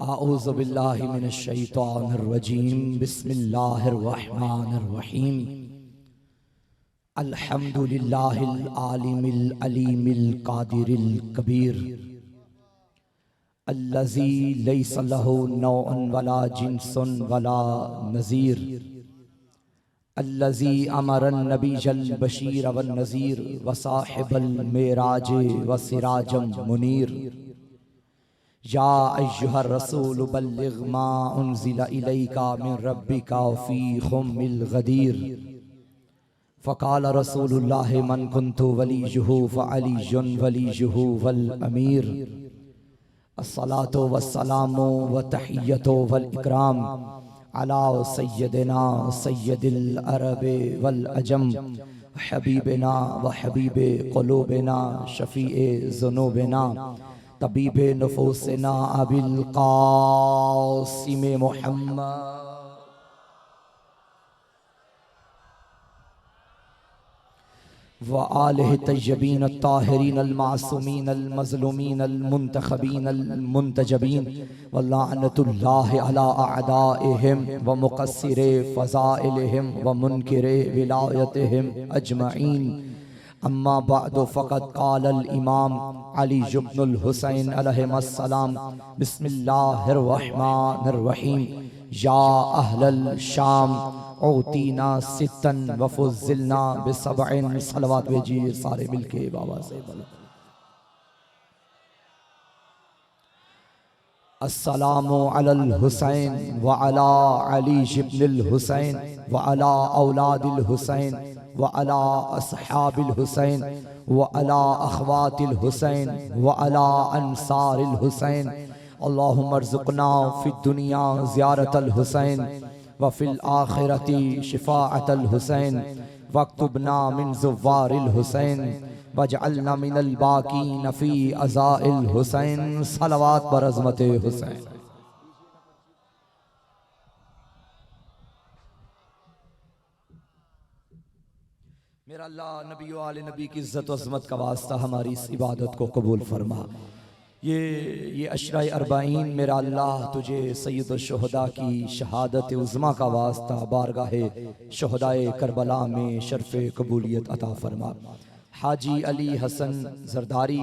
आऊज़ु बिल्लाहि मिनश शैतानिर रजीम। बिस्मिल्लाहिर रहमानिर रहीम। अल्हम्दुलिल्लाहिल आलिमिल अलीमिल कादिरिल कबीर अल्लज़ी लैसा लहू नौअन वला जिन्सुन वला नज़ीर अल्लज़ी अमरन नबीजल बशीर वन नज़ीर व साहिबल मेराज व सिराजम मुनीर। या अय्युहर रसूल बल्लिग मा उन्ज़िला इलैका मिन रब्बिका फ़ीहुम गदीर। फ़क़ाल रसूलुल्लाह मन कुन्तु वलियुहु फ़अलियुन वलियुहु वल अमीर। अस्सलातु वस्सलामु व तहिय्यतु वल इकराम अला सय्यदिना सय्यदिल अरब वल अजम हबीबिना व हबीबे क़ुलूबिना शफ़ीए ज़ुनूबिना तबीबे नुफूसिना अबिल क़ासिम मुहम्मद व आलिहि तय्यबीन अत्ताहिरीन अल-मासूमीन अल-मज़लूमीन अल-मुंतखबीन अल-मुंतजबीन व लानतुल्लाहि अला अअदाइहिम व मुक़स्सिरे फ़ज़ाइलिहिम व मुनकिरे विलायतिहिम अजमईन। अम्मा बअदु फ़क़द क़ालल इमाम अली इब्नुल हुसैन अलैहिस्सलाम बिस्मिल्लाहिर रहमानिर रहीम। या अहलल शाम औतीना सित्तन व फ़ुज़्ज़िलना बिसबइन। सलवात भेजिए सारे मिलके बाबा से बोलो। अस्सलामु अलल हुसैन व अला अली इब्नुल हुसैन व अला औलादिल हुसैन व अला अस्हाबिल हुसैन व अला अख़वातिल हुसैन व अला अंसारिल हुसैन। अल्लाहुम्मा अर्ज़ुक़ना फ़िद दुनिया ज़ियारतल हुसैन व फ़िल आख़िरति शिफ़ाअतल हुसैन वक्तुबना मिन ज़ुव्वारिल हुसैन वजअलना मिनल बाक़ीन फ़ी अज़ाइल हुसैन। सलवात बर अज़मते हुसैन। मेरा अल्लाह नबी व आले नबी की इज़्ज़त व अज़मत का वास्ता हमारी इस इबादत को कबूल फरमा। ये अशरा अरबाइन मेरा अल्लाह तुझे सैयद शुहदा की शहादत उज़्मा का वास्ता बारगाहे शुहदाए करबला में शर्फ़े कबूलियत अता फरमा। हाजी अली हसन जरदारी,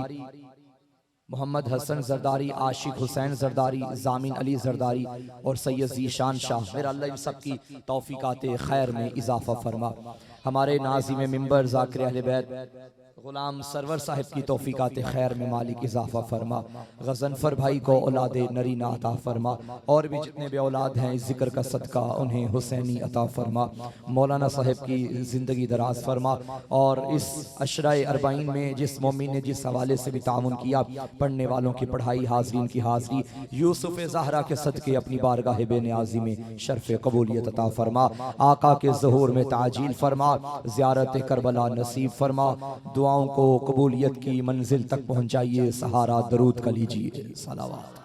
मोहम्मद हसन जरदारी, आशिक हुसैन जरदारी, जामिन अली जरदारी और सैयद ज़ीशान शाह, मेरा अल्लाह इन सब की तौफ़ीक़ात खैर में इजाफ़ा फरमा। हमारे नाज़िम मिंबर ज़ाकिर अहले बैत गुलाम सरवर साहिब की तौफ़ीक़ात खैर में मालिक इजाफ़ा फरमा। गज़नफ़र भाई को औलाद नरीना अता फरमा और भी जितने भी औलाद हैं इस ज़िक्र का सदका उन्हें हुसैनी अता फरमा। मौलाना साहिब की ज़िंदगी दराज फरमा और इस अशरा अरबाइन में जिस मोमिन ने जिस हवाले से भी तामुन किया, पढ़ने वालों की पढ़ाई, हाज़रीन की हाज़री, यूसुफ़ ज़हरा के सदके अपनी बारगाह बेनियाज़ी में शर्फ़ कबूलियत अता फरमा। आका के ज़हूर में ताजील फरमा, ज़ियारत करबला नसीब फरमा, दुआओं को कबूलियत की मंजिल तक पहुंचाइए। सहारा दरूद का लीजिए सलावत।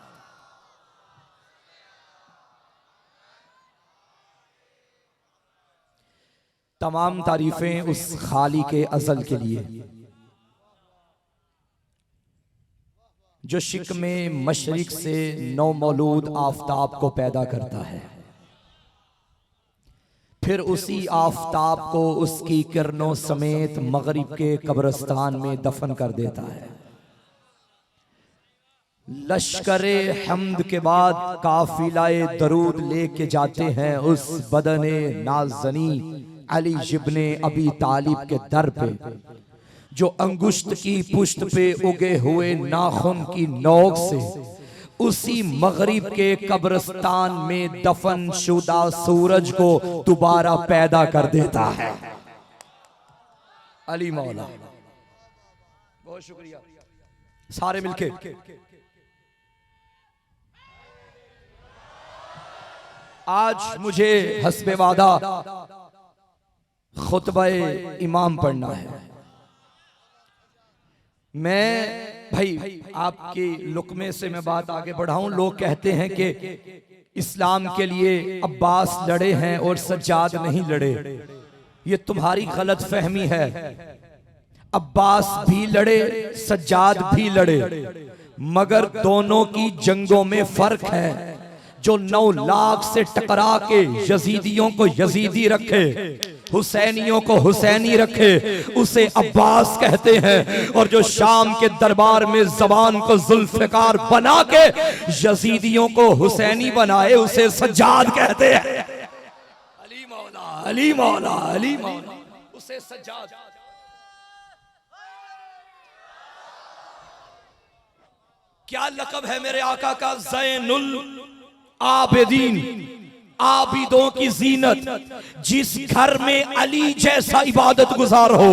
तमाम तारीफें उस खाली के अज़ल के लिए जो शिक में मशरिक से नौ मौलूद आफताब को पैदा करता है, फिर उसी आफताब को उसकी किरणों समेत मगरिब के कब्रिस्तान में दफन कर देता है। लश्करे हम्द के बाद काफिलाए दरूद लेके जाते हैं उस बदने नाज़नी अली इब्ने अबी तालिब के दर पे, जो अंगुश्त की पुश्त पे उगे हुए नाखून की नोक से उसी मगरिब के कब्रिस्तान में दफन शुदा सूरज को दोबारा पैदा कर देता है। अली मौला, बहुत शुक्रिया सारे मिलके। आज मुझे हस्बे वादा खुतबे इमाम पढ़ना है। मैं भाई आपके लुकमे से मैं बात आगे बढ़ाऊं। लोग कहते हैं कि इस्लाम के लिए अब्बास लड़े हैं और सज्जाद नहीं लड़े। ये तुम्हारी गलत फहमी है। अब्बास भी लड़े, सज्जाद भी लड़े, मगर दोनों की जंगों में फर्क है। जो 9 लाख से टकरा के यजीदियों को यजीदी रखे, हुसैनियों को हुसैनी रखे, उसे अब्बास कहते हैं। और जो शाम के दरबार में जबान को जुल्फकार बना के यजीदियों को हुसैनी बनाए, उसे सज्जाद कहते हैं। अली मौला, अली मौला, अली मौला, उसे सज्जाद। क्या लक़ब है मेरे आका का? ज़ैनुल आबिदीन, आबिदों की जीनत। जिस घर में अली जैसा इबादत गुजार हो,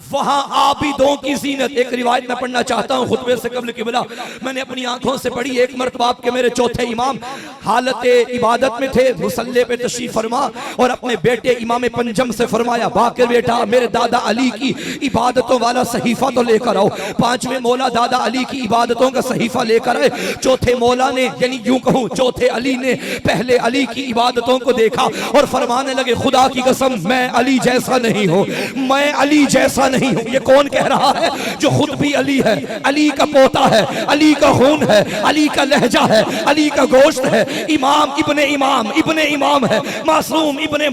वहां आबिदों की जीनत। एक रिवायत मैं पढ़ना चाहता हूं खुतबे से कबल किबला। मैंने अपनी आंखों से पढ़ी। एक मरतबा के मेरे चौथे इमाम हालत इबादत में थे, मुसल्ले पे तशरीफ फरमा और अपने बेटे इमाम पंजम से फरमाया, बाकर बेटा मेरे दादा अली की इबादतों वाला सहीफा तो लेकर आओ। 5वें मौला दादा अली की इबादतों का सहीफा लेकर आए। चौथे मौला ने, यानी यूं कहूं चौथे अली ने पहले अली की इबादतों को देखा और फरमाने लगे, खुदा की कसम मैं अली जैसा नहीं हूं, मैं अली जैसा नहीं हूं। ये कौन कह रहा है? जो खुद भी अली है, अली का पोता है, अली का खून है, अली का लहजा है, अली का गोश्त है। इमाम इब्ने इमाम है, मासूम इब्ने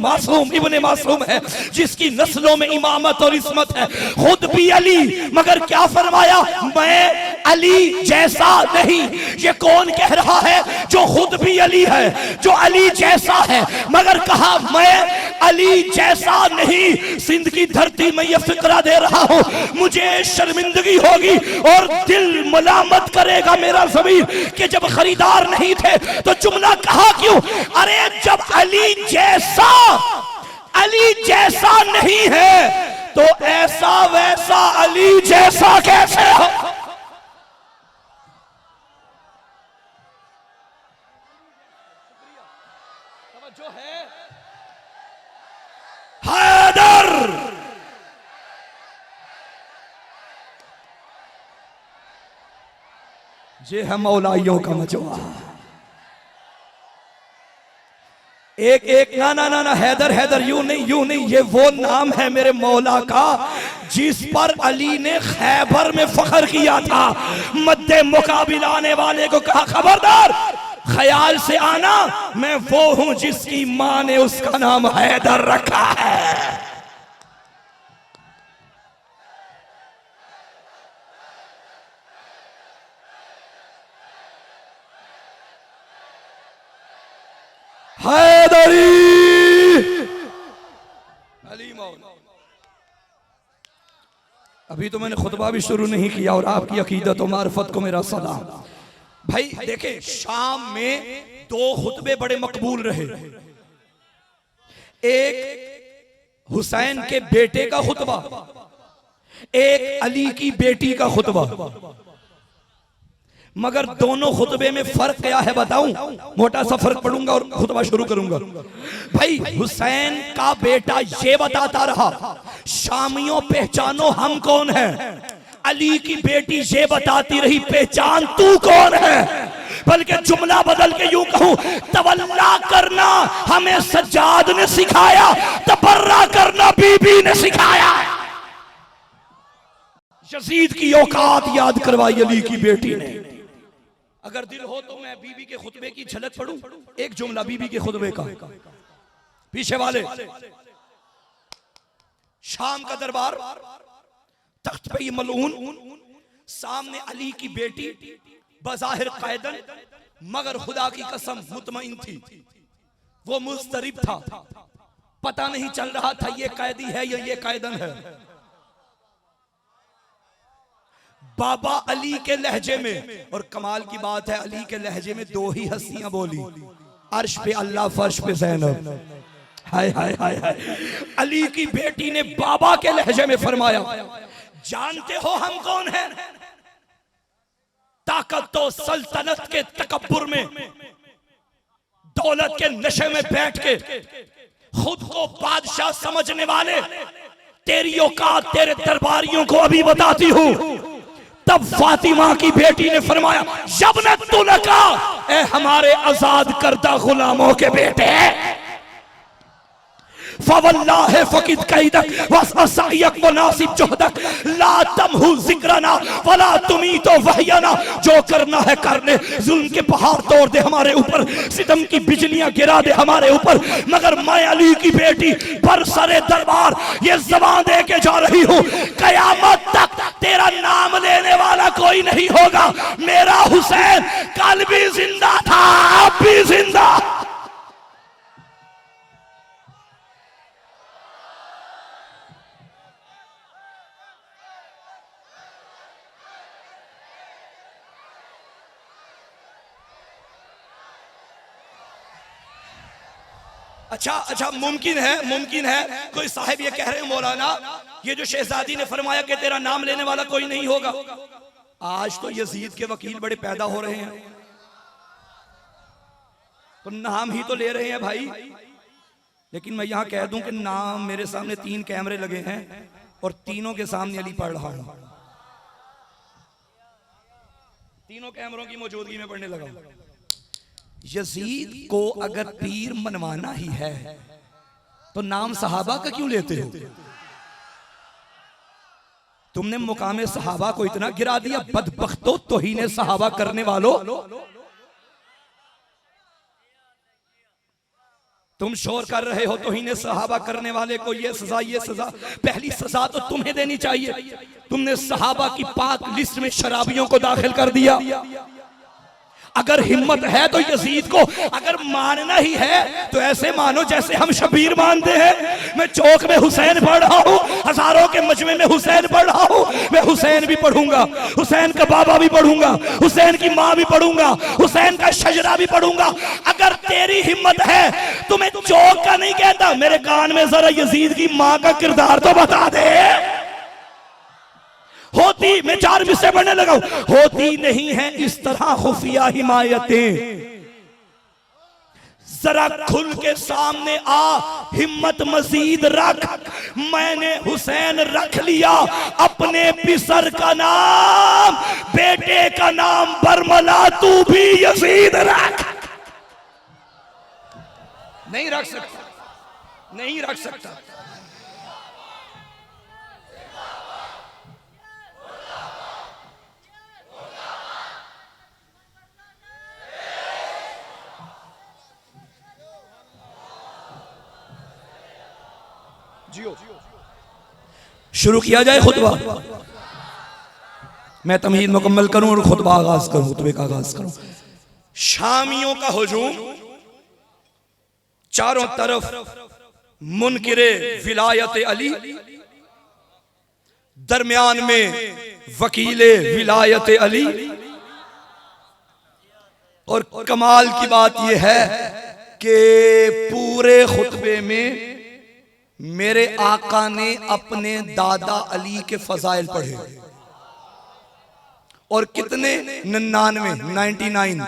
मासूम है, जिसकी नस्लों में इमामत और इस्मत है। खुद भी अली, मगर क्या फरमाया? मैं अली जैसा नहीं। ये कौन कह रहा है? जो खुद भी अली है, जो अली जैसा है, मगर कहा मैं अली जैसा नहीं। सिंध की धरती में यह फिक्रा दे रहा हूं, मुझे शर्मिंदगी होगी और दिल मलामत करेगा मेरा ज़मीर कि जब खरीदार नहीं थे तो जुमला कहा क्यों? अरे जब अली जैसा नहीं है तो ऐसा वैसा अली जैसा कैसे हो? जो है हैदर, ये है मौलाइयों का मजमा। एक ना हैदर यूं नहीं, ये वो नाम है मेरे मौला का जिस पर अली ने खैबर में फख्र किया था। मद्दे मुकाबिला आने वाले को कहा, खबरदार ख्याल से आना, मैं वो हूं जिसकी मां ने उसका नाम हैदर रखा है। हैदरी अली मौला। अभी तो मैंने खुतबा भी शुरू नहीं किया और आपकी अकीदत और मार्फत को मेरा सलाम। भाई देखे, शाम में 2 खुतबे बड़े मकबूल रहे। एक हुसैन के बेटे का खुतबा, एक अली की बेटी का खुतबा। मगर दोनों खुतबे में फर्क क्या है बताऊं? मोटा सा फर्क पढ़ूंगा और खुतबा शुरू करूंगा। भाई हुसैन का बेटा ये बताता रहा, शामियों पहचानो हम कौन हैं। अली की बेटी ये बताती रही, पहचान तू कौन है। बल्कि जुमला बदल के यूं कहूं, तवल्ला करना हमें सज्जाद ने सिखाया, तबर्रा करना बीबी ने सिखाया। यजीद की औकात याद करवाई अली की बेटी ने। अगर दिल हो तो मैं बीबी के खुतबे की झलक पढ़ूं। एक जुमला बीबी के खुतबे का। पीछे वाले, शाम का दरबार, तख्त पे मलऊन, सामने अली की बेटी, बज़ाहिर कायदन मगर खुदा की कसम मुतमईन थी। वो मुस्तरिब था, पता नहीं चल रहा था ये कैदी है या ये कायदन है। बाबा अली के लहजे में, और कमाल की बात है अली के लहजे में 2 ही हस्तियां बोली, अर्श पे अल्लाह, फर्श पे ज़ैनब। हाय हाय हाय हाय। अली की बेटी ने बाबा के लहजे में फरमाया, जानते हो हम कौन हैं? ताकत तो सल्तनत के तकब्बुर में, दौलत के नशे में बैठ के खुद को बादशाह समझने वाले तेरी औकात तेरे दरबारियों को अभी बताती हूं। तब फातिमा की बेटी ने फरमाया, यब्ने तुलका, ए हमारे आजाद करदा गुलामों के बेटे। फवल्लाहि फकिद कैदक वसअयक मुनासिब जोहदक ला तमहु जिक्रना वला तुमीतो वहयना। जो करना है कर ले, जुल्म के पहाड़ तोड़ दे हमारे ऊपर, सितम की बिजलियां गिरा दे हमारे ऊपर, मगर मैं अली की बेटी बरसरे दरबार ये जबान दे के जा रही हूं, कयामत तक तेरा नाम लेने वाला कोई नहीं होगा। मेरा हुसैन कल भी जिंदा था, अब भी जिंदा। अच्छा, मुमकिन है कोई साहिब ये कह रहे हैं मौलाना, ये जो शहजादी ने फरमाया कि तेरा नाम लेने वाला कोई नहीं होगा, आज तो यजीद के वकील बड़े पैदा हो रहे हैं, तो नाम ही तो ले रहे हैं भाई। लेकिन मैं यहां कह दूं कि नाम मेरे सामने 3 कैमरे लगे हैं और तीनों के सामने अली पढ़ रहा हूं, तीनों कैमरों की मौजूदगी में पढ़ने लगा। यजीद को अगर पीर मनवाना ही है तो नाम सहाबा का क्यों लेते हो? तुमने मुकामे सहाबा को इतना गिरा दिया, बदबख्तो तौहीन सहाबा करने वालों। तुम शोर कर रहे हो तौहीन सहाबा करने वाले को ये सजा, ये सजा। पहली सजा तो तुम्हें देनी चाहिए, तुमने सहाबा की पाक लिस्ट में शराबियों को दाखिल कर दिया। अगर हिम्मत है तो यजीद को अगर मानना ही है तो ऐसे मानो जैसे हम शबीर मानते हैं। मैं चौक में हुसैन पढ़ रहा हूँ, हजारों के मजमे में हुसैन पढ़ रहा हूँ, मैं हुसैन भी पढ़ूंगा, हुसैन का बाबा भी पढ़ूंगा, हुसैन की माँ भी पढ़ूंगा, हुसैन का शजरा भी पढ़ूंगा। अगर तेरी हिम्मत है तो मैं चौक का नहीं कहता, मेरे कान में जरा यजीद की माँ का किरदार तो बता दे। होती, मैं 4 विषय पढ़ने लगा हूं, होती नहीं है इस तरह खुफिया हिमायतें, जरा खुल के सामने आ, हिम्मत मजीद रख। मैंने हुसैन रख लिया अपने पिसर का नाम, बेटे का नाम बरमला, तू भी यजीद रख। नहीं रख सकता, नहीं रख सकता। शुरू किया जाए खुतबा। मैं तमहीद मुकम्मल करूं और खुतबा आगाज करूं, खुतबे का आगाज करूं। शामियों का हुजूम, चारों तरफ मुनकिरे विलायत अली, दरमियान में वकीले विलायत अली। और कमाल की बात यह है कि पूरे खुतबे में मेरे आका ने अपने दादा अली के फजाइल पढ़े, और कितने? 99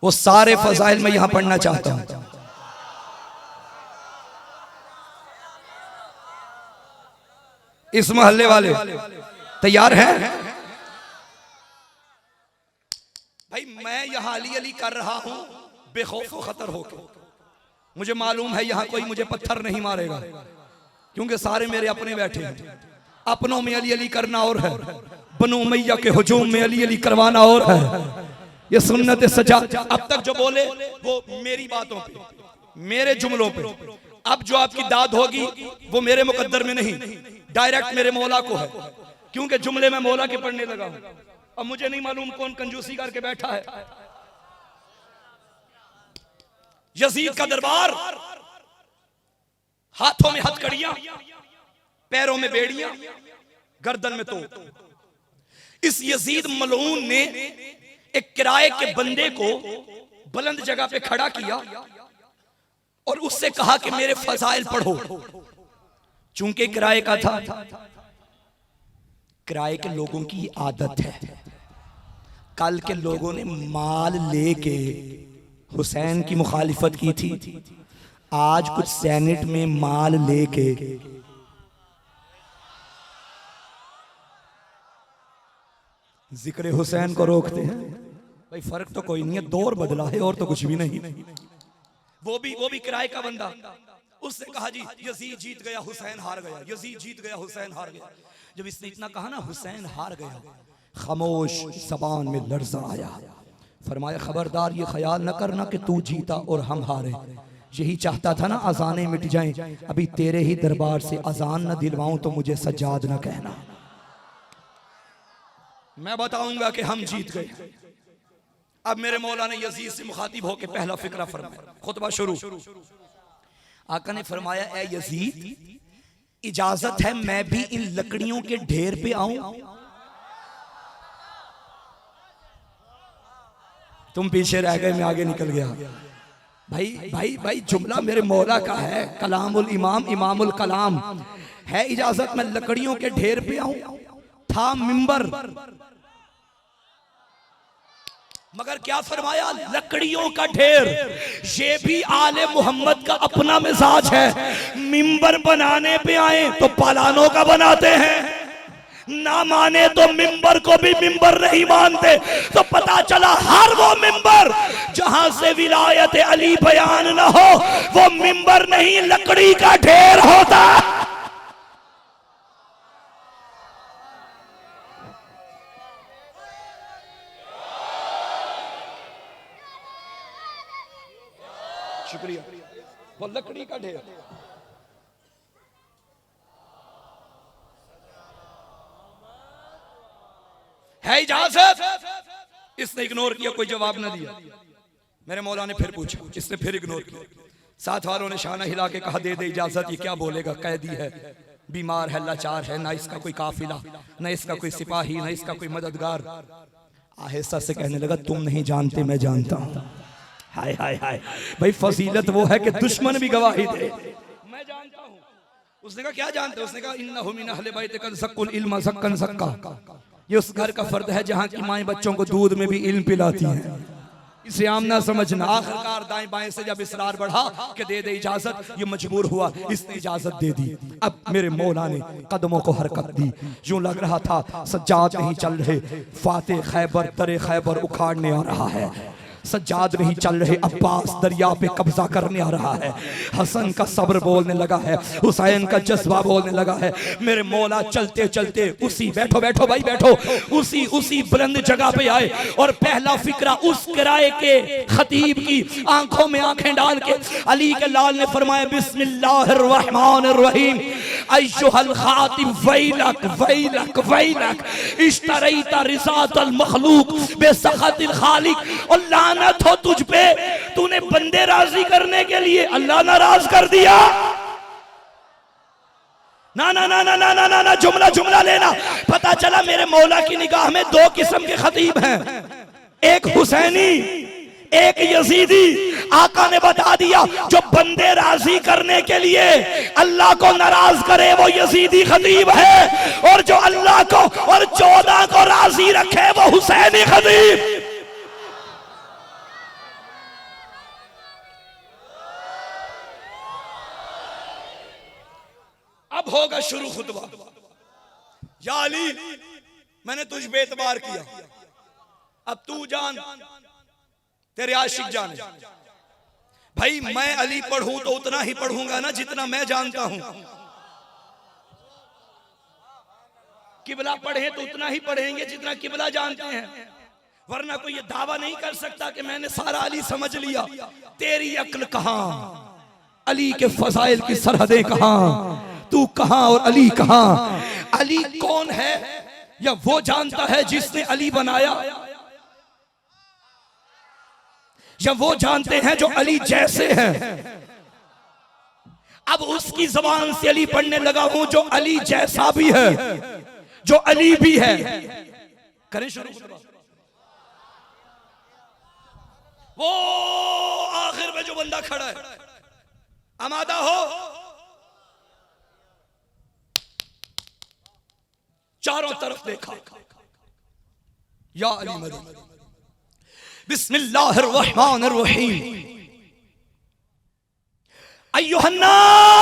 वो सारे फजाइल मैं यहां पढ़ना चाहता हूं। इस मोहल्ले वाले तैयार हैं? भाई मैं यहां अली अली कर रहा हूं बेखौफ खतर होकर। मुझे मालूम है यहां कोई मुझे पत्थर नहीं मारेगा, क्योंकि सारे मेरे अपने बैठे हैं। अपनों में अली अली करना और है, बनु उमैया के हुजूम में अली अली करवाना और है। ये सुन्नत सजा। अब तक जो बोले वो मेरी बातों पे, मेरे जुमलों पे। अब जो आपकी दाद होगी वो मेरे मुकद्दर में नहीं, डायरेक्ट मेरे मौला को है, क्योंकि जुमले में मौला के पढ़ने लगा हूं। अब मुझे नहीं मालूम कौन कंजूसी करके बैठा है। यजीद का दरबार, हाथों में हथकड़ियां, पैरों में बेड़ियां, गर्दन में तोप। इस यजीद मलऊन ने एक किराए के बंदे को बुलंद जगह पे खड़ा किया और उससे कहा कि मेरे फजाइल पढ़ो। चूंकि किराए का था, किराए के लोगों की आदत है, कल के लोगों ने माल लेके हुसैन की मुखालिफत की थी, आज कुछ सेनेट में माल लेके जिक्र हुसैन को रोकते हैं। भाई फर्क तो कोई नहीं है, दौर बदला है और तो कुछ भी नहीं। वो भी किराए का बंदा उसने कहा जी यजीद जीत गया हुसैन हार गया, यजीद जीत गया हुसैन हार गया। जब इसने इतना कहा ना हुसैन हार गया, खामोश जबान में लर्जा आया। फरमाया खबरदार ये ख्याल न करना कि तू जीता और हम हारे। यही चाहता था ना अजानें मिट जाएं, अभी तेरे ही दरबार से अजान न दिलवाऊं तो मुझे सज्जाद न कहना, मैं बताऊंगा कि हम जीत गए। अब मेरे मौला ने यजीद से मुखातिब होकर पहला फिक्रा फरमाया, खुतबा शुरू। आका ने फरमाया ए यजीद, इजाजत है मैं भी इन लकड़ियों के ढेर पे आऊं? तुम पीछे रह गए, मैं आगे निकल गया। भाई भाई भाई जुमला मेरे मौला का है, कलामुल इमाम इमामुल कलाम है। इजाजत मैं लकड़ियों के ढेर पे आऊं? था मिंबर, मगर क्या फरमाया, लकड़ियों का ढेर। ये भी आले मोहम्मद का अपना मिजाज है, मिंबर बनाने पे आए तो पालानों का बनाते हैं, ना माने तो मिंबर को भी मिंबर नहीं मानते। तो पता चला हर वो मिंबर जहां से विलायत अली बयान न हो, वो मिंबर नहीं लकड़ी का ढेर होता। शुक्रिया। वो लकड़ी का ढेर है। इजाजत, इसने इग्नोर किया, कोई जवाब न दिया। मेरे मौला ने फिर पूछा, इसने फिर इग्नोर किया। साथ वालों ने शाना हिला के कहा दे दे इजाजत, ये क्या बोलेगा, कैदी है, बीमार है, लाचार है, ना इसका कोई काफिला, ना इसका कोई सिपाही, ना इसका कोई मददगार। आहिस्ता से कहने लगा तुम नहीं जानते मैं जानता हूं। हाय हाय हाय, भाई फजीलत वो है कि दुश्मन भी गवाही दे, मैं जानता हूं। उसने कहा क्या जानते हो? उसने कहा इन्नहु मिन अहले बैत कन इल्म ज़क्कन ज़क्का, ये उस घर का फर्द है जहां की माएं बच्चों को दूध में भी इल्म पिलाती हैं। इसे आम ना समझना। आखिरकार दाएं बाएं से जब इसरार बढ़ा कि दे दे इजाजत, ये मजबूर हुआ, इसने इजाजत दे दी। अब मेरे मौला ने कदमों को हरकत दी, यूं लग रहा था सज्जाद नहीं चल रहे, फाते खैबर दरे खैबर उखाड़ने आ रहा है। सज्जाद नहीं चल रहे, अब्बास दरिया पे कब्जा करने आ रहा है। हसन का सब्र बोलने लगा है, हुसैन का जज्बा बोलने लगा है। मेरे मौला चलते चलते उसी, बैठो बैठो भाई बैठो, उसी बुलंद जगह पे आए और पहला फिक्रा उस किराए के खतीब की आंखों में आंखें डाल के अली के लाल ने फरमाया बिस्मिल्लाहिर रहमानिर रहीम अय्युहल खातिब वैलक वैलक वैलक इश्तरैता रिसातल मखलूक बेसखतिल खालिक। और लानत हो तुझ पे, तूने बंदे राजी करने के लिए अल्लाह नाराज कर दिया। ना ना ना ना ना ना ना, ना जुमला जुमला लेना। पता चला मेरे मौला की निगाह में दो किस्म के खतीब हैं, एक हुसैनी एक यजीदी। आका ने बता दिया जो बंदे राजी करने के लिए अल्लाह को नाराज करे वो यजीदी खतीब है, और जो अल्लाह को और 14 को राजी रखे वो हुसैनी खतीब। अब होगा शुरू खुतबा। या अली, मैंने तुझ पे एतबार किया, अब तू जान, तेरे आशिक जाने। भाई मैं अली पढ़ूं तो उतना ही पढ़ूंगा ना जितना मैं जानता हूं, किबला पढ़े तो उतना ही पढ़ेंगे जितना किबला जानते हैं। वरना कोई ये दावा नहीं कर सकता कि मैंने सारा अली समझ लिया। तेरी अक्ल कहां, अली के फजाइल की सरहदें कहां, तू कहां और अली कहां। अली कौन है या वो जानता है जिसने अली बनाया, या वो जानते हैं जो अली जैसे हैं। अब उसकी जबान से अली पढ़ने लगा हूं जो अली जैसा भी है, जो अली भी है। करें शुरू। वो आखिर में जो बंदा खड़ा है, आमादा हो, चारों तरफ देखा, या अली मदद। बिस्मिल्लाहिर रहमानिर रहीम अय्युहन्नास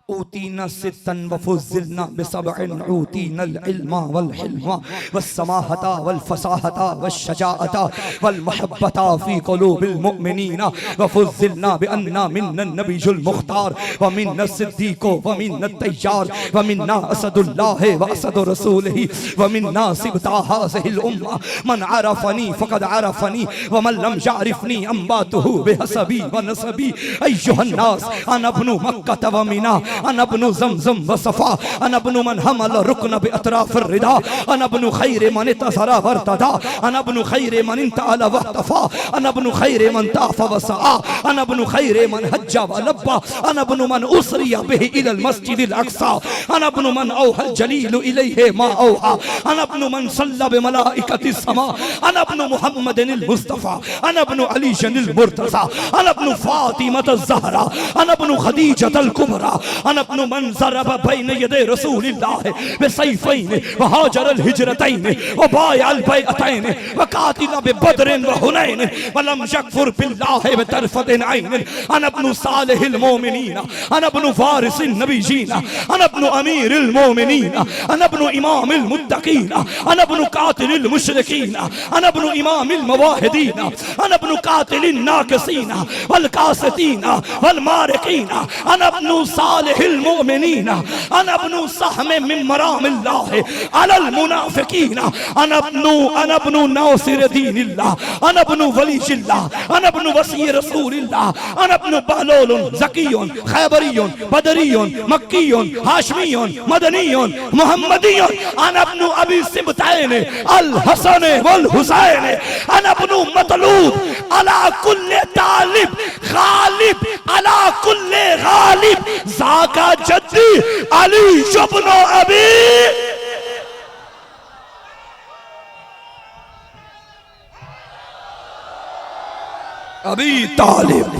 ऊतीना सित्तन वफुज़्ज़िलना बिसबअिन ऊतीना इल्मा वल हिल्मा वस्समाहता वल फसाहता वश्शजाअता वल मुहब्बता फी क़ुलूबिल मुमिनीना वफुज़्ज़िलना बिअन्ना मिन्नन नबियुल मुख्तार व मिन्ना सिद्दीक़ो व मिन्ना तय्यार व मिन्ना असदुल्लाह व असदु रसूलिही व मिन्ना सिबता हाज़िहिल उम्मा मन अरफ़नी फ़क़द अरफ़नी व मन लम यअरिफ़नी अम्बातुहु बिहसबी व नसबी अय्युहन नास अना इब्नु मक्का व मिना अना इब्नु ज़मज़म व सफ़ा अना इब्नु मन हमल रुकन बिअतराफ़िर रिदा अना इब्नु खैर मन इत्तज़रा वरतदा अना इब्नु खैर मन इंतअला वख्तफ़ा अना इब्नु खैर मन ताफ़ व सआ अना इब्नु खैर मन हज्जा व लब्बा अना इब्नु मन उसरिया बिही इलल मस्जिदिल अक़सा अना इब्नु मन औहल जलील इलैहि मा औहा अना इब्नु मन सल्ला बिमलाइकतिस समा अना इब्नु मुहम्मदिनिल मुस्तफ़ा अना इब्नु अलीशिनिल मुर्तज़ा अना इब्नु फ़ातिमतज़ ज़हरा अना इब्नु खदीजतल कुबरा अना इब्नु मन ज़रबा बैन यदै रसूलिल्लाह बिसैफ़ैन व हाजरल हिजरतैन व बायअल बैअतैन व क़ातिला बिबद्रिन व हुनैन व लम यकफुर बिल्लाह बितरफ़तिन ऐन अना इब्नु सालिहिल मोमिनीन अना इब्नु वारिसिन नबिय्यीन अना इब्नु अमीरिल मोमिनीन अना इब्नु इमामिल मुत्तक़ीन अना इब्नु क़ातिलिल मुशरिकीन अना इब्नु इमामिल मवाहिदीन अना इब्नु क़ातिलिन नाक़िसीन वल क़ासितीन वल मारिकीन अना इब्नु सालिहिल मोमिनीन अना इब्नु सहम मिन मरामिल्लाह अलल मुनाफ़िकीन अना इब्नु नासिर दीनिल्लाह अना इब्नु वलीयिल्लाह अना इब्नु वसी रसूलिल्लाह अना इब्नु बहलूल ज़कियुन खैबरियुन बदरियुन मक्कियुन हाशमियुन मदनियुन मुहम्मदियुन अना इब्नु अबी सिबतैन अल हसन वल हुसैन अना इब्नु मतलूब अला कुल्ले तालिब गालिब अला कुल्ले गालिब ज़ाका जद्दी अली इब्नु अबी तालिब।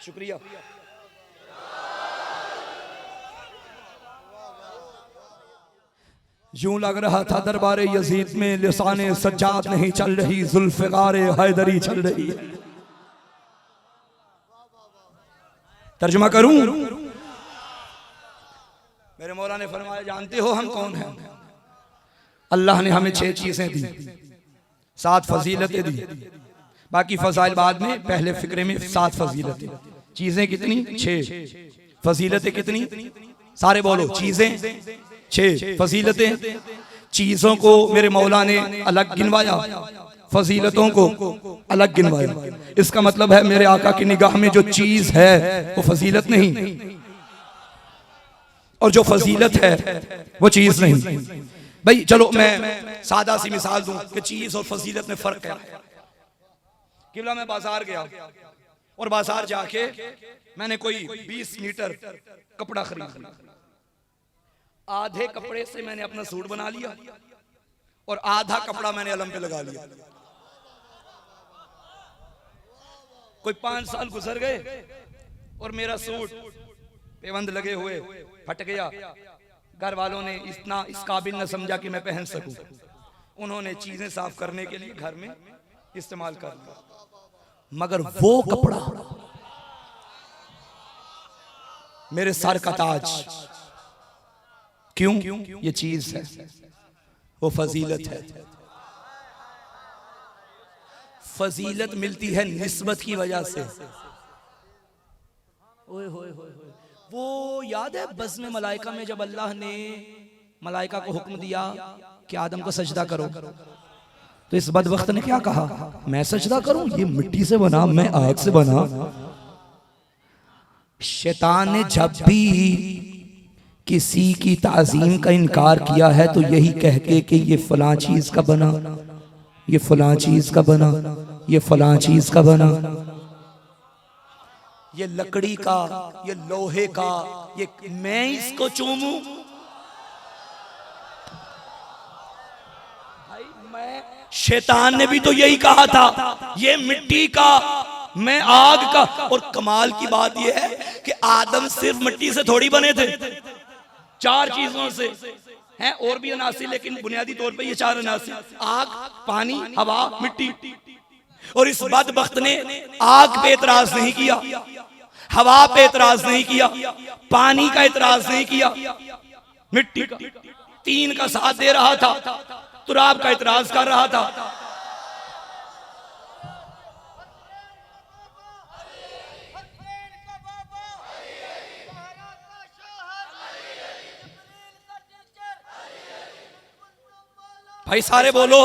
शुक्रिया। यूं लग रहा था दरबारे यजीद में लिसाने सज्जाद नहीं चल रही, जुल्फ़िकारे हैदरी चल रही है। तर्जुमा करूं? मेरे मौला ने फरमाया, जानते हो हम कौन हैं? अल्लाह ने हमें 6 चीजें दी, 7 फजीलतें दी, बाकी फजाइल बाद में, पहले फिक्रे में 7 फजीलतें। चीजें कितनी? 6। फजीलतें कितनी? सारे बोलो। चीजें 6, फजीलतें। चीजों को मेरे मौला ने अलग गिनवाया, फजीलतों को अलग गिनवाया। इसका मतलब है मेरे आका की निगाह में जो चीज है वो फजीलत नहीं, और जो फजीलत है वो चीज नहीं। भाई चलो मैं सादा सी मिसाल दूं कि चीज और फजीलत में फर्क क्या है। किबला मैं बाजार गया और बाजार जाके मैंने कोई 20 मीटर कपड़ा खरीद लिया। आधे कपड़े से मैंने अपना सूट बना लिया और आधा कपड़ा मैंने अलम पे लगा लिया। कोई 5 साल गुजर गए और मेरा सूट पेवंद लगे हुए फट गया। घर वालों ने इतना इस काबिल न समझा कि मैं पहन सकूं। उन्होंने चीजें साफ करने के लिए घर में इस्तेमाल कर लिया, मगर वो कपड़ा मेरे सर का ताज। क्यों? ये चीज है, वो फजीलत है। फजीलत मिलती है निस्बत की वजह से। ओए होए होए, वो याद है बज़्म मलाइका में जब अल्लाह ने मलाइका को हुक्म दिया कि आदम को सजदा करो, तो इस बदबख्त ने क्या कहा? मैं सजदा करूं? ये मिट्टी से बना, मैं आग से बना। शैतान ने जब भी किसी की ताज़ीम का इनकार किया है तो यही कह के कि ये फलां चीज का बना, ये फलां चीज का बना, ये फलां चीज का बना, ये लकड़ी का, ये लोहे का, ये मैं इसको चूमूं। शैतान ने भी तो यही कहा था, ये मिट्टी का, मैं आग का। और कमाल की बात यह है कि आदम सिर्फ मिट्टी से थोड़ी बने थे, 4 चीजों से हैं, और भी अनासिर, लेकिन बुनियादी तौर पे ये 4 अनासिर: आग, पानी, हवा, मिट्टी। और इस बदबख्त ने आग पे एतराज नहीं किया, हवा पे एतराज नहीं किया, पानी का एतराज नहीं किया, मिट्टी का, तीन का साथ दे रहा था, तुराब का एतराज कर रहा था। भाई सारे बोलो,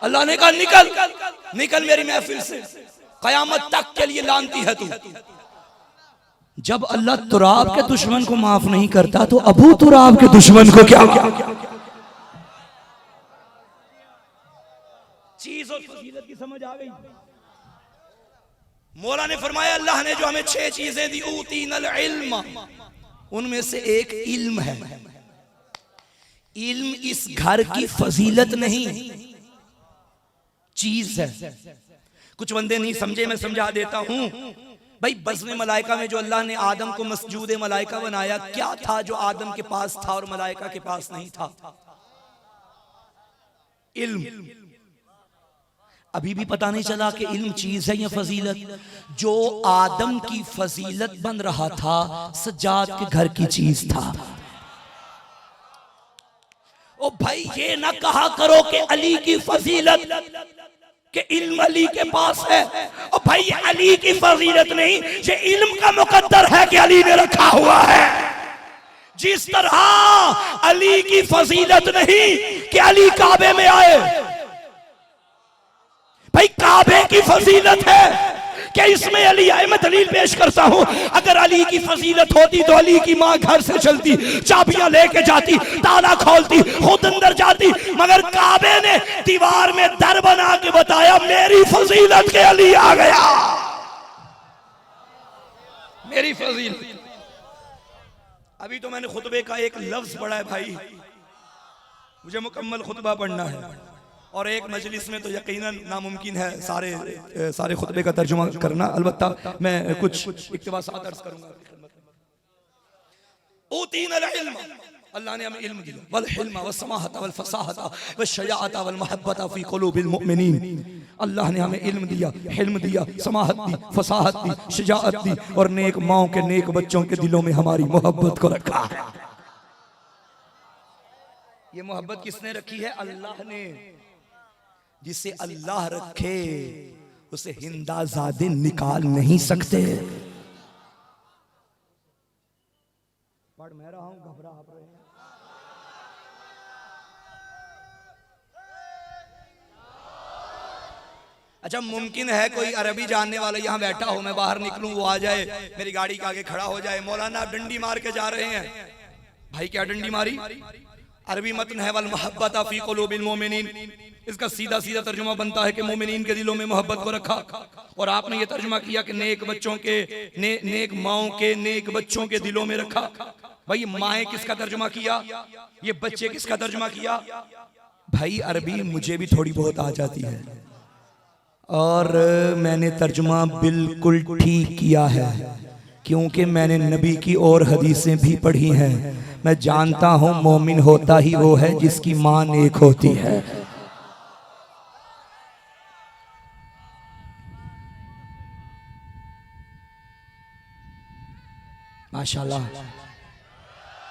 अल्लाह ने कहा निकल निकल मेरी महफिल से, कयामत तक के लिए लानती है तू। जब अल्लाह तुराब के दुश्मन को माफ नहीं करता तो अबू तुराब के दुश्मन को क्या चीज और फजीलत की समझ आ गई। मौला ने फरमाया अल्लाह ने जो हमें 6 चीजें दी, ऊतीनल इल्म, उनमें से एक इल्म है। इल्म इस घर की फजीलत नहीं, चीज है। कुछ बंदे नहीं समझे, मैं समझा देता हूं। भाई बज़्म मलाइका में जो अल्लाह ने आदम को मसजूद मलाइका बनाया, क्या था जो आदम के पास था और मलाइका के पास नहीं था? इल्म। अभी भी पता नहीं चला कि इल्म चीज है या फजीलत। जो आदम की फजीलत बन रहा था, सज्जाद के घर की चीज था। ओ भाई ये ना कहा करो कि अली की फजीलत कि इल्म अली के पास है। और भाई ये अली की फजीलत नहीं, ये इल्म का मुकद्दर है कि अली ने रखा हुआ है। जिस तरह अली की फजीलत नहीं कि अली काबे में आए, भाई काबे की फजीलत है कि इसमें अली आए। मैं दलील पेश करता हूं, अगर अली की फजीलत होती तो अली की मां घर से चलती, चाबियां लेके जाती, ताला खोलती, खुद अंदर जाती, मगर काबे ने दीवार में दर बना के बताया मेरी फजीलत के अली आ गया, मेरी फजीलत। अभी तो मैंने खुतबे का एक लफ्ज पढ़ा है भाई, मुझे मुकम्मल खुतबा पढ़ना है और एक मजलिस में तो यकीनन नामुमकिन है सारे खुतबे का तर्जुमा करना। अलबत्ता मैं कुछ इक्तिबासात अर्ज करूंगा। ऊतीनल इल्म, अल्लाह ने हमें इल्म दिया, वल हिल्म वस समाहत वल फसाहत वश शजाअत वल महब्बत फी कुलूबिल मुमिनीन। अल्लाह ने हमें इल्म दिया, हिल्म दिया, समाहत दी, फसाहत दी, शजाअत दी और नेक माओं के नेक बच्चों के दिलों में हमारी मोहब्बत को रखा है। ये मोहब्बत किसने रखी है? अल्लाह ने। जिसे अल्लाह रखे उसे हिंदाजादे निकाल नहीं सकते। पढ़ मैं रहा हूं, घबरा आप रहे हैं। अच्छा मुमकिन है कोई अरबी जानने वाला यहां बैठा हो, मैं बाहर निकलूं, वो आ जाए, मेरी गाड़ी के आगे खड़ा हो जाए, मौलाना आप डंडी मार के जा रहे हैं। भाई क्या डंडी मारी? अरबी मतन है वल महब्बत फी कुलूबिल मोमिनीन। इसका सीधा सीधा तर्जुमा बनता है कि मोमिनीन के दिलों में मोहब्बत को रखा। और आपने ये तर्जुमा किया कि नेक बच्चों के नेक माओं के नेक बच्चों के दिलों में रखा। भाई माएँ किसका तर्जुमा किया? ये बच्चे किसका तर्जुमा किया? भाई अरबी मुझे भी थोड़ी बहुत आ जाती है और मैंने तर्जुमा बिल्कुल ठीक किया है, क्योंकि मैंने नबी की और हदीसें भी पढ़ी हैं। मैं जानता हूं मोमिन होता ही वो है जिसकी मां नेक होती है। माशाल्लाह।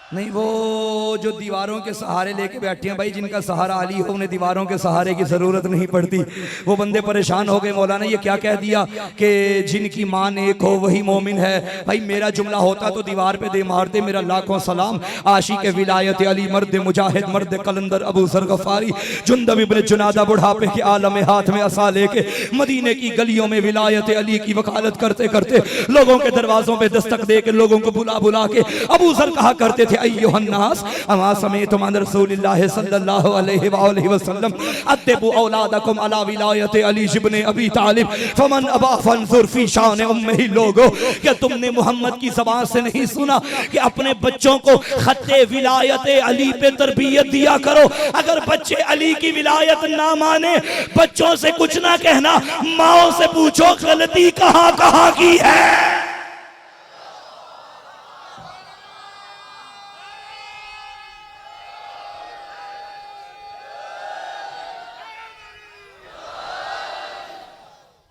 नहीं वो जो दीवारों के सहारे लेके बैठे हैं, भाई जिनका सहारा अली हो उन्हें दीवारों के सहारे की जरूरत नहीं पड़ती। वो बंदे परेशान हो गए, मौलाना ये क्या कह दिया कि जिनकी मां नेक हो वही मोमिन है। भाई मेरा जुमला होता तो दीवार पे दे मारते, मेरा लाखों सलाम आशिक विलायत अली, मर्द मुजाहिद, मर्द कलंदर, अबू सर गफारी, जुंदब इब्न जुनादा बुढ़ापे के आलम हाथ में असा लेके मदीने की गलियों में विलायत अली की वकालत करते करते लोगों के दरवाजों पे दस्तक दे के लोगों को बुला बुला के अबू सर कहा करते थे अय्युहन्नास अमा समेतुम अन रसूलिल्लाह सल्लल्लाहु अलैहि वसल्लम अद्दिबु औलादकुम अला विलायत अली इब्न अबी तालिब फमन अबा फंजुर फी शान उम्मिही। लोगो क्या तुमने मोहम्मद की ज़बान से नहीं सुना कि अपने बच्चों को खत्ते विलायत अली पे तरबियत दिया करो? अगर बच्चे अली की विलायत ना माने, बच्चों से कुछ ना कहना, माओ से पूछो गलती कहां कहां की है।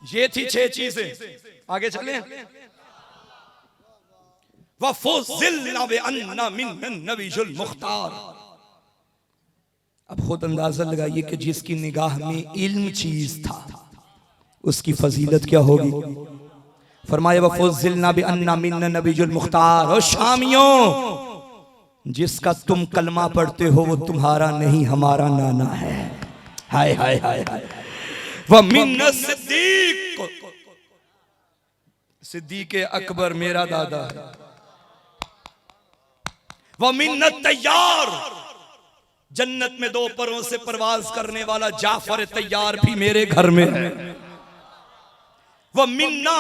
ये थी 6 चीजें। आगे चलें। वफ़ुज़िलना बिअन्ना मिन्नन नबियुल मुख्तार। अब खुद अंदाजा लगाइए कि जिसकी निगाह में इल्म चीज था उसकी फजीलत क्या होगी। फरमाया वफ़ुज़िलना बिअन्ना मिन्नन नबियुल मुख्तार। और शामियों, जिसका तुम कलमा पढ़ते हो वो तुम्हारा नहीं हमारा नाना है। हाय हाय हाय हाय। वह मिन्ना सिद्दीक, सिद्दीक अकबर मेरा दादा है। वह मिन्ना तैयार, जन्नत में 2 परों से परवाज करने वाला जाफर तैयार भी मेरे घर में है। वह मिन्ना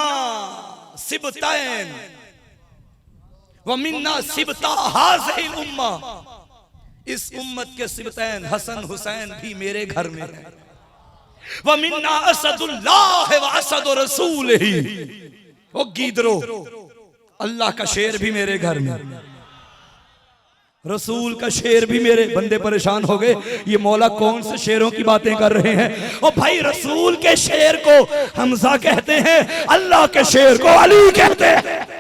सिबतैन, वह मिन्ना सिबता हाज़िहिल उम्मा, इस उम्मत के सिबतैन हसन हुसैन भी मेरे घर में है। वह मिन्ना असदुल्लाह व असद रसूलिही, वो गीदरो, अल्लाह का शेर भी मेरे घर में, रसूल का शेर भी मेरे। बंदे परेशान हो गए, ये मौला कौन से शेरों की बातें कर रहे हैं। ओ भाई, रसूल के शेर को हमजा कहते हैं, अल्लाह के शेर को अली कहते हैं।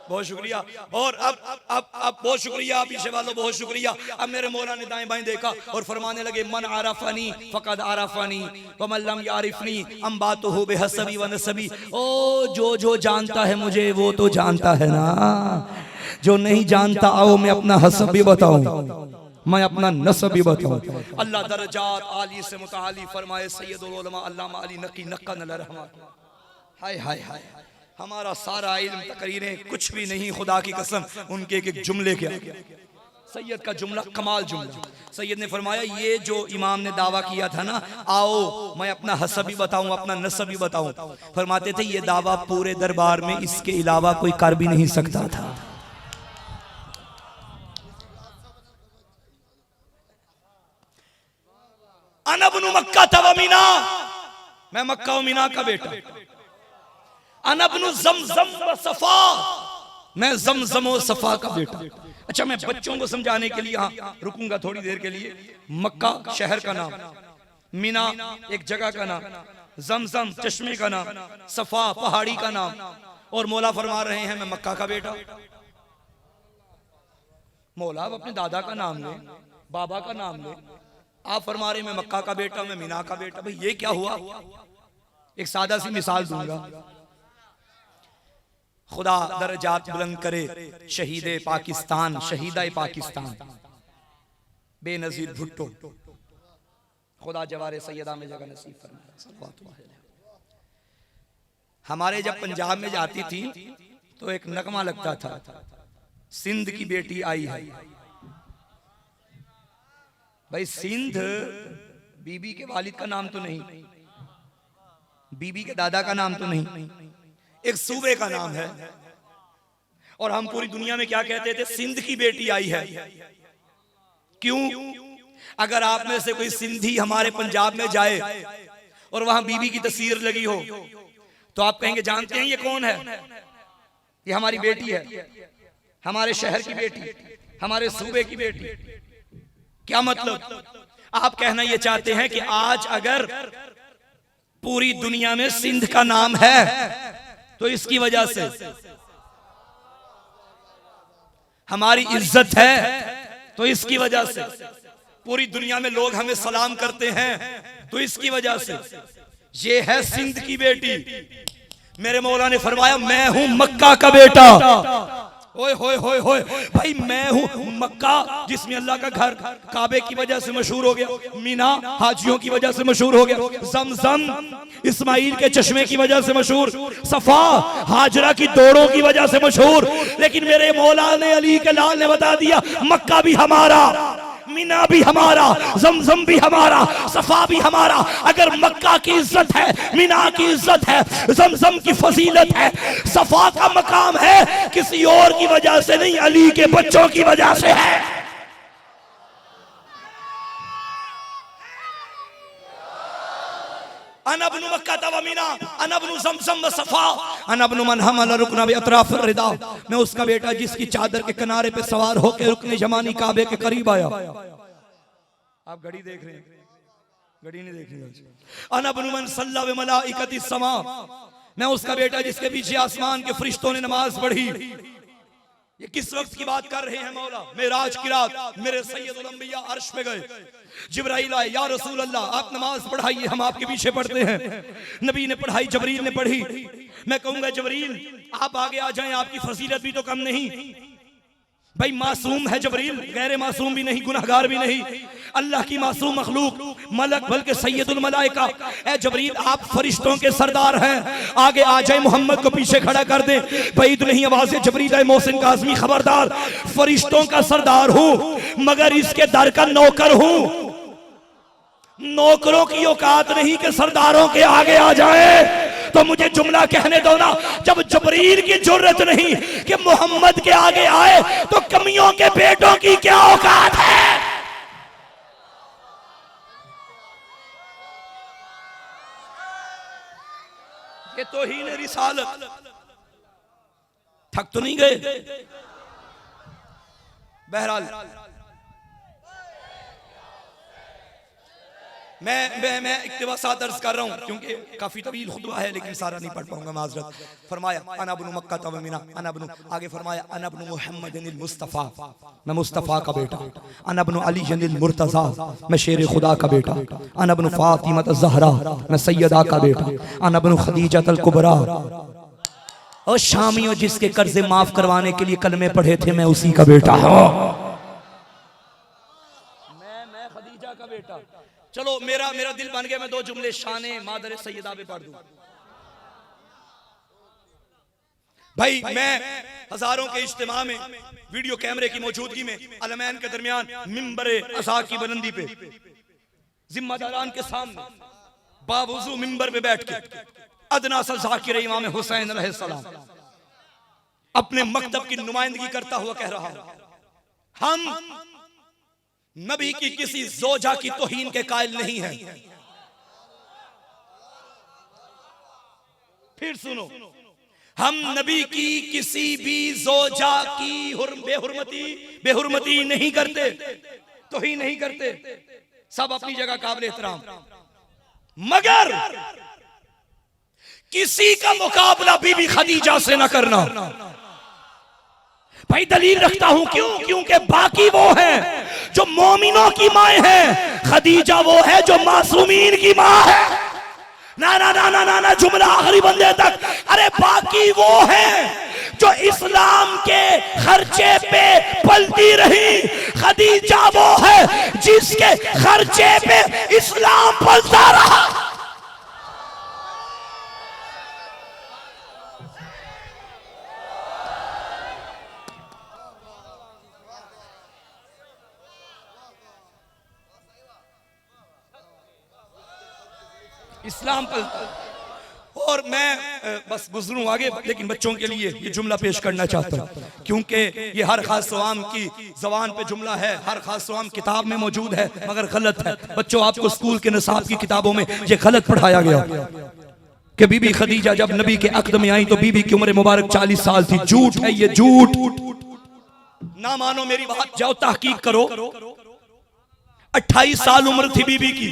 बहुत शुक्रिया। और अब बहुत शुक्रिया, पीछे वालों बहुत शुक्रिया। अब मेरे मौला ने दाएं बाएं देखा और फरमाने लगे, मन आरफनी फकद आरफनी व मन लम यारिफनी अम बातुहु बिहसबी व नसबी। ओ जो जानता है मुझे वो तो जानता है ना, जो नहीं जानता आओ मैं अपना हसब भी बताऊं, मैं अपना नसब भी बताऊं। अल्लाह दरजात आली से मुताली फरमाए, सैयदुल उलमा अल्लामा अली नकी नक्का नल रहमा। हाय हाय हाय, हमारा सारा इल्म तकरीरें कुछ भी नहीं, खुदा की कसम उनके एक जुमले के आगे। सैयद का जुमला कमाल जुमला। सैयद ने फरमाया, ये जो इमाम ने दावा किया था ना, आओ मैं अपना हसब भी बताऊं अपना नसब भी बताऊं, फरमाते थे ये दावा पूरे दरबार में इसके अलावा कोई कर भी नहीं सकता था। अना इब्नु मक्का व मीना, मैं मक्का और मीना का बेटा। अना इब्नु ज़मज़म व सफा, मैं ज़मज़म और सफा का बेटा। अच्छा, मैं बच्चों को समझाने के लिए यहाँ रुकूंगा थोड़ी देर के लिए। मक्का शहर का नाम, मीना एक जगह का नाम, ज़मज़म चश्मे का नाम, सफा पहाड़ी का नाम। और मौला फरमा रहे हैं मैं मक्का का बेटा। मौला आप अपने दादा का नाम ले, बाबा का नाम ले, आप फरमा रहे मैं मक्का का बेटा, मैं मीना का बेटा। भाई ये क्या हुआ? एक सादा सी मिसाल दूंगा। खुदा दर्जात बुलंद करे शहीद पाकिस्तान, शहीदा पाकिस्तान बेनजीर भुट्टो, खुदा जवारे सैयदा में जगह नसीब फरमाए। हमारे जब पंजाब में जाती थी तो एक नगमा लगता था, सिंध की बेटी आई है। भाई सिंध बीबी के वालिद का नाम तो नहीं, बीबी के दादा का नाम तो नहीं, एक सूबे का नाम है। और हम पूरी दुनिया में क्या कहते थे? सिंध की बेटी आई है। क्यों? अगर आप में से कोई सिंधी हमारे पंजाब में जाए और वहां बीबी की तस्वीर लगी हो तो आप कहेंगे जानते हैं ये कौन है? ये हमारी बेटी है, हमारे शहर की बेटी, हमारे सूबे की बेटी। क्या मतलब? आप कहना ये चाहते हैं कि आज अगर पूरी दुनिया में सिंध का नाम है तो इसकी वजह से हमारी इज्जत है, तो इसकी वजह से पूरी दुनिया में लोग हमें सलाम करते हैं, तो इसकी वजह से। ये है सिंध की बेटी। मेरे मौला ने फरमाया मैं हूं मक्का का बेटा। ओए होए होए होए भाई, मैं हूं मक्का जिसमें अल्लाह का घर काबे की वजह से मशहूर हो गया, मीना हाजियों की वजह से मशहूर हो गया, ज़मज़म इस्माइल के चश्मे की वजह से मशहूर, सफा हाजरा की दौड़ों की वजह से मशहूर। लेकिन मेरे मौला ने अली के लाल ने बता दिया मक्का भी हमारा, मीना भी हमारा, ज़मज़म भी हमारा, सफा भी हमारा। अगर मक्का की इज्जत है, मीना की इज्जत है, ज़मज़म की फजीलत है, सफा का मकाम है, किसी और की वजह से नहीं, अली के बच्चों की वजह से है। अना इब्नु मक्का व मीना, अना इब्नु ज़मज़म व सफ़ा, अना इब्नु मन हमल रुकना बि अतराफ़ रिदा। मैं उसका बेटा जिसकी चादर के किनारे पे सवार होकर रुकने जमानी काबे के करीब आया। आप घड़ी देख रहे हैं, घड़ी नहीं देख रही। अना इब्नु मन सल्ला व मलाइकति समा, मैं उसका बेटा जिसके पीछे आसमान के फरिश्तों ने नमाज पढ़ी। ये किस वक्त की बात कर रहे हैं मौला? मेराज की रात मेरे सैयदुल अंबिया अर्श पे गए, जिब्राइल आए, या रसूल अल्लाह आप नमाज पढ़ाइए, हम आपके पीछे पढ़ते हैं। नबी ने पढ़ाई, जबरील ने पढ़ी। मैं कहूंगा जबरील आप आगे आ जाएं, आपकी फजीलत भी तो कम नहीं। भाई मासूम है जबरील, गैर मासूम भी नहीं, गुनहगार भी नहीं, अल्लाह की मासूम मखलूक, मलक बल्कि सैयदुल मलाइका। ए जबरील आप फरिश्तों के सरदार हैं, आगे आ जाए, मोहम्मद को पीछे खड़ा कर दे। भाई तो नहीं आवाज़ जबरील मोहसिन काज़मी खबरदार, फरिश्तों का सरदार हूं मगर इसके दर का नौकर हूं। नौकरों की औकात नहीं कि सरदारों के आगे आ जाए। तो मुझे जुमला कहने दो ना, जब जबरील की जुर्रत नहीं कि मोहम्मद के आगे आए तो कमियों के बेटों की क्या औकात है? ये तो ही ने रिसालत। थक तो नहीं गए? बहरहाल मैं इक्तिबासात अर्ज कर रहा हूँ क्योंकि काफी तवील खुतबा है, लेकिन सारा नहीं पढ़ पाऊंगा, माजरत। फरमाया अना इब्नु मक्का व मीना, अना इब्नु, आगे फरमाया अना इब्नु मुहम्मदिल मुस्तफा, मैं मुस्तफा का बेटा। अना इब्नु अलील मुर्तजा, मैं शेर खुदा का बेटा। अना इब्नु फातिमा ज़हरा, मैं सैयदा का बेटा। अना इब्नु खदीजा अल कुबरा। और शामियों जिसके कर्जे माफ करवाने के लिए कलमे पढ़े थे, मैं उसी का बेटा हूँ। मैं खदीजा का बेटा। चलो मेरा दिल बन गया, मैं दो जुमले शाने मादर सैयदा पे पढ़ दूं। भाई मैं हजारों के इज्तिमा में वीडियो कैमरे की मौजूदगी में अलमैन के दरमियान मिंबरे असा की बुलंदी पे जिम्मेदारान के सामने बावजू मिंबर पे बैठ के अदना सा ज़ाकिर इमाम हुसैन अलैहिस्सलाम अपने मकतब की नुमाइंदगी करता हुआ कह रहा हूं, हम नबी की किसी जोजा की तौहीन के कायल नहीं है। फिर सुनो, हम नबी की किसी भी जोजा की बेहुरमती नहीं करते, तौहीन नहीं करते, सब अपनी जगह काबिल एहतराम, मगर किसी का मुकाबला बीबी खदीजा से न करना। भाई दलील रखता हूं, क्योंकि बाकी वो है जो मोमिनों की माए हैं, खदीजा वो है जो मासूमीन की मां है। ना ना ना ना ना ना, जुमला आखिरी बंदे तक। अरे बाकी वो है जो इस्लाम के खर्चे पे पलती रही, खदीजा वो है जिसके खर्चे पे इस्लाम पलता रहा। इस्लाम पर। और मैं बस गुजरूं आगे, लेकिन बच्चों के लिए ये जुमला पेश करना चाहता हूँ, क्योंकि ये हर खास सवाम की जबान पे जुमला है, हर खास सवाम किताब में मौजूद है मगर गलत है। बच्चों आपको स्कूल के निसाब की किताबों में ये गलत पढ़ाया गया कि बीबी खदीजा जब नबी के अक़द में आई तो बीबी की उम्र मुबारक 40 साल थी। झूठ है ये, झूठ। ना मानो मेरी बात, जाओ तहकीक करो। 28 साल उम्र थी बीबी की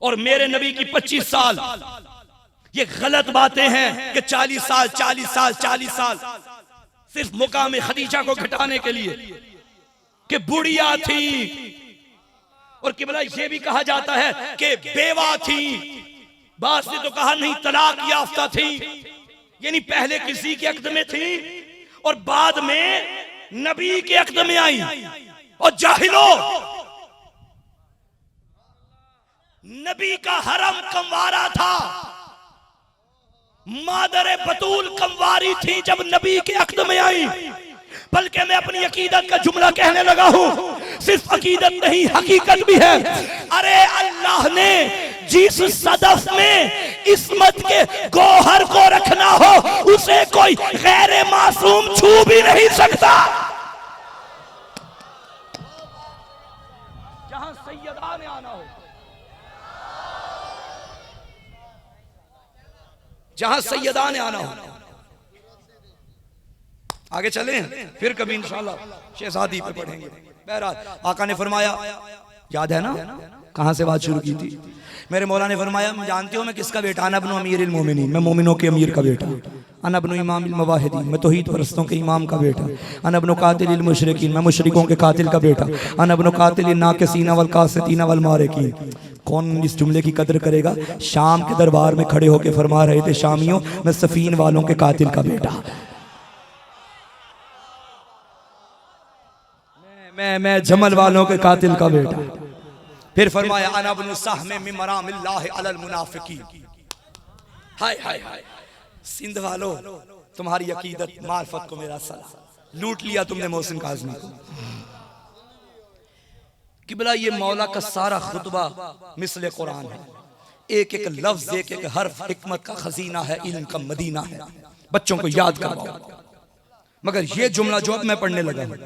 और मेरे नबी की 25 साल। ये गलत बातें हैं कि 40 साल सिर्फ मुकाम खदीजा को घटाने के लिए कि बुढ़िया थी। और किबला ये भी कहा जाता है कि बेवा थी, बास ने तो कहा नहीं तलाक याफ्ता थी, यानी पहले किसी के अक़द में थी और बाद में नबी के अक़द में आई। और जाहिलो, नबी का हरम कंवारा था, मादर बतूल कंवारी थी जब नबी के अक़द में आई। बल्कि मैं अपनी अकीदत का जुमला कहने लगा हूं, सिर्फ अकीदत नहीं हकीकत भी है। अरे अल्लाह ने जिस सदफ में इस्मत के गौहर को रखना हो उसे कोई गैर मासूम छू भी नहीं सकता। जहां सैयदा ने आना हो, जहां सैयदा ने आना हो। आगे चलें, फिर कभी इंशाल्लाह शहजादी पे पढ़ेंगे। बहरहाल आका ने फरमाया, याद है ना कहां से बात शुरू की थी? मेरे मौला ने फरमाया, जानते हो मैं किसका बेटा? अना इब्नु अमीरुल मोमिनीन, मैं मोमिनों के अमीर का बेटा। अना इब्नु इमामिल मवाहिदीन, मैं तौहीद परस्तों के इमाम का बेटा। अना इब्नु कातिलिल मुशरिकीन, मैं मुशरिकों के कातिल का बेटा। अना इब्नु कातिलिन नाकिसीना वल कासितीना वल मारिकीन। कौन इस जुमले की कदर करेगा? शाम के दरबार में खड़े होकर फरमा रहे थे, शामियों मैं सफीन वालों के कातिल का बेटा, मैं जमल वालों के कातिल का बेटा। फिर फरमाया, अना इब्नु सहम मिन मरामिल्लाहि अलल मुनाफिकीन। हाय हाय हाय, सिंध वालों तुम्हारी अकीदत मार्फत को मेरा सलाम। लूट लिया तुमने मोहसिन काज़मी को। किबला ये मौला का सारा खुतबा मिसले कुरान है, एक एक लफ्ज एक एक हर्फ हिकमत का खजीना है, इल्म का मदीना है। बच्चों को याद करवाओ। मगर ये जुमला जो अब मैं पढ़ने लगा हूं,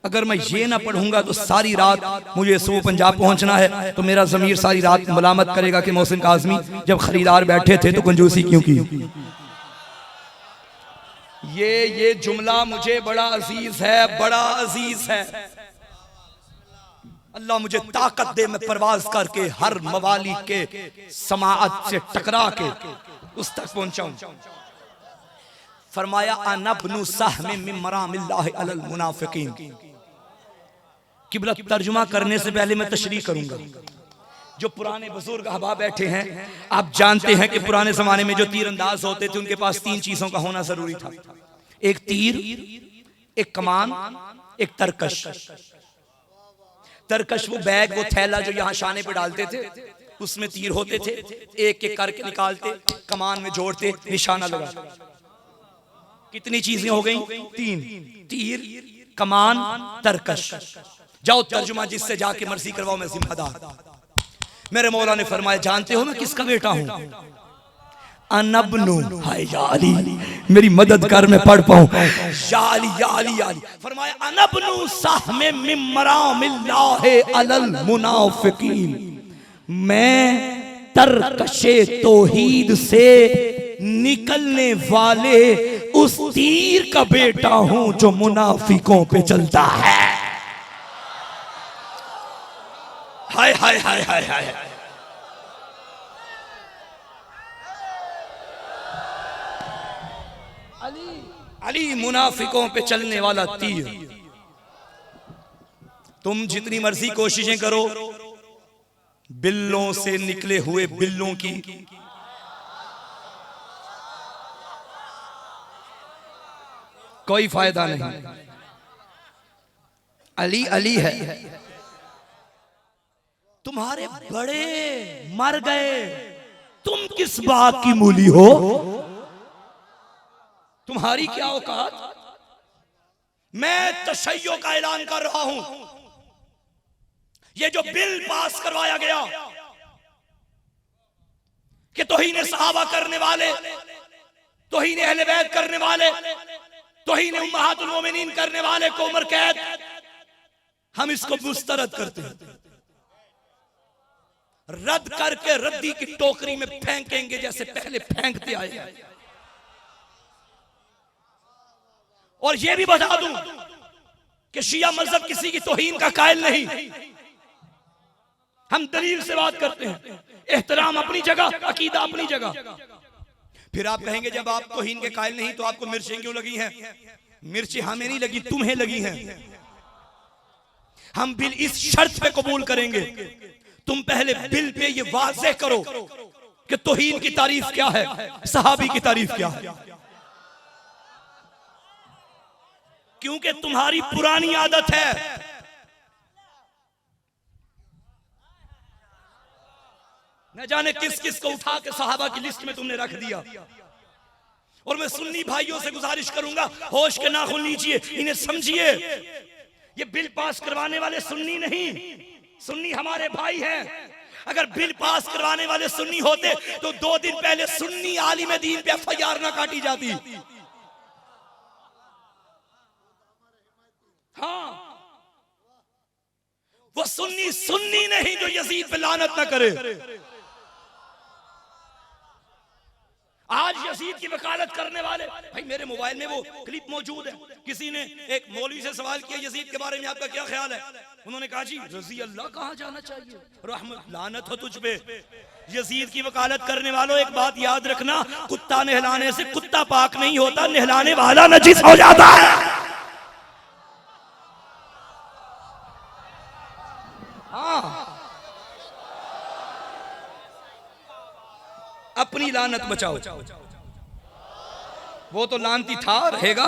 अगर मैं ये ना पढ़ूंगा तो सारी रात मुझे सो पंजाब पहुंचना है, तो मेरा ज़मीर सारी रात मलामत करेगा कि मोहसिन काज़मी जब खरीदार बैठे थे तो कंजूसी क्यों की। ये जुमला मुझे बड़ा अजीज है, बड़ा अजीज है। अल्लाह मुझे ताकत दे, मैं परवाज करके हर मवाली के समाअत से टकरा के उस तक पहुंचाऊं। फरमाया, अना इब्नु सहम मिन मरामिल्लाहि अलल मुनाफिकीन। किबला तर्जुमा करने से पहले मैं तशरीह करूंगा। जो पुराने बुजुर्ग अहबाब बैठे हैं, आप जानते हैं कि पुराने जमाने में जो तीरंदाज होते थे उनके पास 3 चीजों का होना जरूरी था। एक तीर, एक कमान, एक तरकश। तरकश वो बैग, वो थैला जो यहाँ शाने पे डालते थे, उसमें तीर होते थे। एक एक करके निकालते, कमान में जोड़ते, निशाना लगा। कितनी चीजें हो गई? 3। तीर, कमान, तरकश। जाओ तर्जुमा जिससे जाके मर्जी करवाओ, मैं जिम्मेदार। मेरे मौला ने फरमाया, जानते हो मैं किसका बेटा हूं? अना इब्नु, हाय या अली मेरी मदद कर, मैं पढ़ पाऊं। या अली या अली या अली। फरमाया, अना इब्नु सहम मिन मरामिल्लाहि अलल मुनाफिकीन। मैं तरकशे तौहीद से निकलने वाले उस तीर का बेटा हूं जो मुनाफिकों पे चलता है। हाय हाय हाय हाय हाय। अली मुनाफिकों पे चलने वाला तीर। तुम जितनी मर्जी कोशिशें करो, बिल्लों से निकले हुए बिल्लों की कोई फायदा नहीं। अली अली है। तुम्हारे बड़े मर गए, तुम किस बात की मूली हो? तुम्हारी क्या औकात? मैं तशय्यो का ऐलान कर रहा हूं। ये जो बिल पास करवाया गया कि तौहीन सहाबा करने वाले, तौहीन अहले बैत करने वाले, तौहीन उम्महातुल मोमिनीन करने वाले को उम्र कैद, हम इसको मुस्तरद करते हैं। रद्द करके रद्दी की टोकरी में फेंकेंगे जैसे पहले फेंकते आए। और यह भी बता दूं कि शिया मजहब किसी की तौहीन का कायल नहीं। हम दलील से बात करते हैं, एहतराम अपनी जगह, अकीदा अपनी जगह। फिर आप कहेंगे जब आप तौहीन के कायल नहीं तो आपको मिर्चें क्यों लगी हैं? मिर्चें हमें नहीं लगी, तुम्हें लगी हैं। हम बिल इस शर्त पे कबूल करेंगे, तुम पहले बिल पे ये वाज़ेह करो कि तौहीन की तारीफ क्या है, सहाबी की तारीफ क्या है। क्योंकि तुम्हारी पुरानी आदत है, न जाने किस किस को उठा के सहाबा की लिस्ट में तुमने रख दिया। और मैं सुन्नी भाइयों से गुजारिश करूंगा, होश के नाखून लीजिए, इन्हें समझिए। ये बिल पास करवाने वाले सुन्नी नहीं, सुन्नी हमारे भाई हैं। अगर बिल पास करवाने वाले सुन्नी होते तो 2 दिन पहले सुन्नी आलिम दीन पे FIR ना काटी जाती। हाँ, वो सुन्नी सुन्नी नहीं जो यजीद पे लानत ना करे। आज ये यजीद की वकालत करने वाले। भाई मेरे मोबाइल में वो क्लिप मौजूद है, किसी ने एक मौलवी से सवाल किया यजीद के बारे में आपका क्या ख्याल है, उन्होंने कहा जी रजी अल्लाह कहाँ जाना चाहिए, रहमत लानत हो तुझ पे। यजीद की वकालत करने वालों एक बात याद रखना, कुत्ता नहलाने से कुत्ता पाक नहीं होता, नहलाने वाला नजीस हो जाता है। हाँ, अपनी लानत बचाओ, वो तो लानती था रहेगा,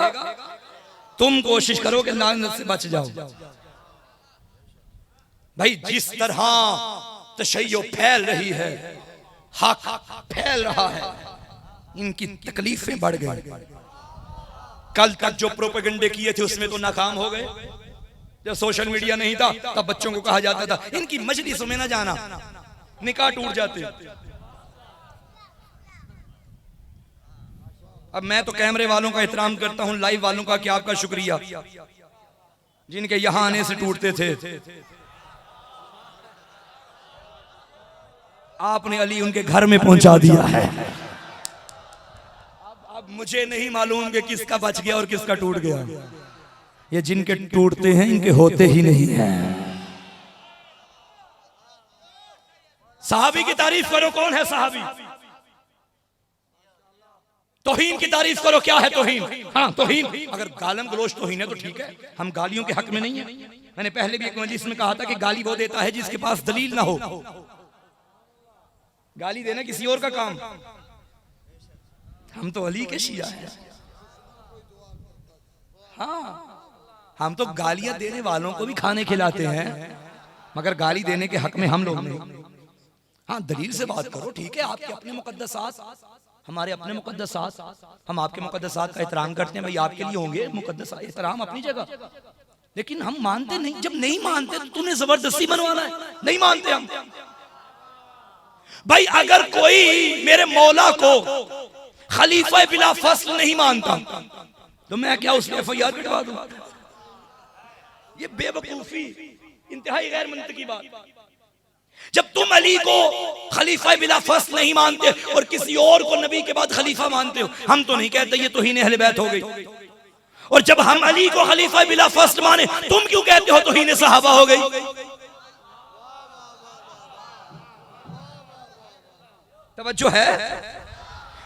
तुम कोशिश करो कि लानत से बच जाओ। भाई जिस तरह तशय्यो फैल रही है, हक फैल रहा है, इनकी तकलीफें बढ़ गई। कल तक जो प्रोपेगेंडे किए थे उसमें तो नाकाम हो गए। जब सोशल मीडिया नहीं था तब बच्चों को कहा जाता था इनकी मजलिसों में ना जाना, निकाह टूट जाते। अब मैं तो कैमरे वालों का एहतराम करता हूं, लाइव वालों का क्या आपका शुक्रिया, जिनके यहां आने से टूटते थे। आपने अली उनके घर में पहुंचा दिया है। अब मुझे नहीं मालूम कि किसका बच गया और किसका टूट गया। ये जिनके टूटते हैं इनके होते ही नहीं है। सहाबी की तारीफ करो, कौन है सहाबी? तौहीन की तारीफ करो, क्या है तौहीन? हाँ तौहीन, अगर गालम गलोच तौहीन है तो ठीक है, हम गालियों के हक में नहीं है। मैंने पहले भी एक मजलिस में कहा था कि गाली वो देता है जिसके पास दलील ना हो। गाली देना किसी और का काम, हम तो अली के शिया हैं। हाँ, हम तो गालियां देने वालों को भी खाने खिलाते हैं, मगर गाली देने के हक में हम लोग नहीं। हाँ दलील से बात करो, ठीक है, आपके अपने मुकद्दसात, हमारे अपने मुकद्दसात, हम आपके मुकद्दसात का एहतराम करते हैं, भाई आपके लिए होंगे मुकद्दसात, एहतराम अपनी जगह, लेकिन हम मानते नहीं। जब नहीं मानते तो तूने जबरदस्ती बनवाना है, नहीं मानते हम। भाई अगर कोई मेरे मौला को खलीफा बिला फसल नहीं मानता तो मैं क्या उसमें FIR कटवा दूं? ये बेवकूफी, इंतहाई गैर मंतकी बात। जब तुम अली को खलीफा बिला फसल नहीं मानते और किसी और को नबी के बाद खलीफा मानते हो, हम तो नहीं कहते ये तौहीन अहले बैत हो गई। और जब हम अली को खलीफा बिला फसल माने, तुम क्यों कहते हो तौहीन सहाबा हो गई? तवज्जो है?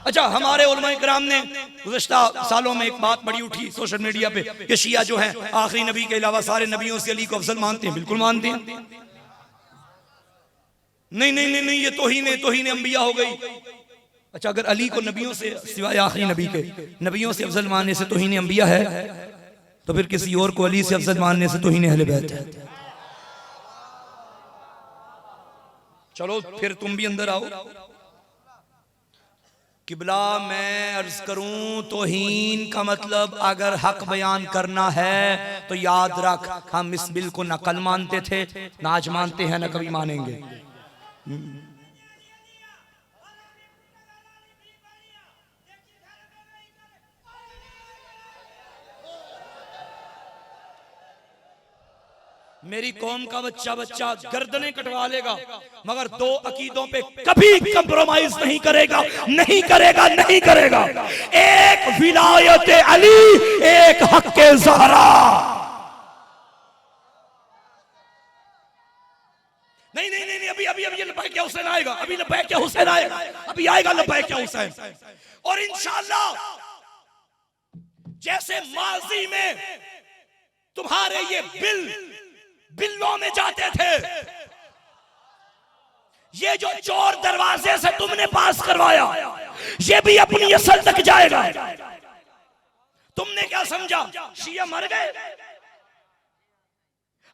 अच्छा, हमारे उलमाए किराम ने गुज़श्ता सालों में एक बात बड़ी उठी सोशल मीडिया पे कि शिया जो हैं आखिरी नबी के अलावा सारे नबियों से अली को अफजल मानते हैं। बिल्कुल मानते हैं। नहीं नहीं नहीं, नहीं ये तौहीन अंबिया हो गई। अच्छा, अगर अली को नबियों से सिवाय आखिरी नबी के नबियों से अफजल मानने से तौहीन अंबिया है, तो फिर किसी और को अली से अफजल मानने से तौहीन अहले बैत है। चलो फिर तुम भी अंदर आओ। किबला मैं अर्ज करूं, तौहीन का मतलब अगर हक बयान करना है तो याद रख, हम इस बिल को न कल मानते थे, न आज मानते हैं, न कभी मानेंगे। मेरी कौम का बच्चा गर्दनें कटवा लेगा, मगर दो अकीदों पे कभी कंप्रोमाइज नहीं करेगा, नहीं करेगा, नहीं करेगा। एक विलायत अली, एक हक़्क़े ज़हरा। नहीं नहीं नहीं, अभी अभी अभी लब्बैक या हुसैन आएगा, अभी लब्बैक या हुसैन आएगा, अभी आएगा लब्बैक या हुसैन। और इंशाअल्लाह जैसे माजी में तुम्हारे ये बिल्लों में जाते थे, ये जो चोर दरवाजे से तुमने पास करवाया, ये भी अपनी असल तक जाएगा। तुमने क्या समझा शिया मर गए?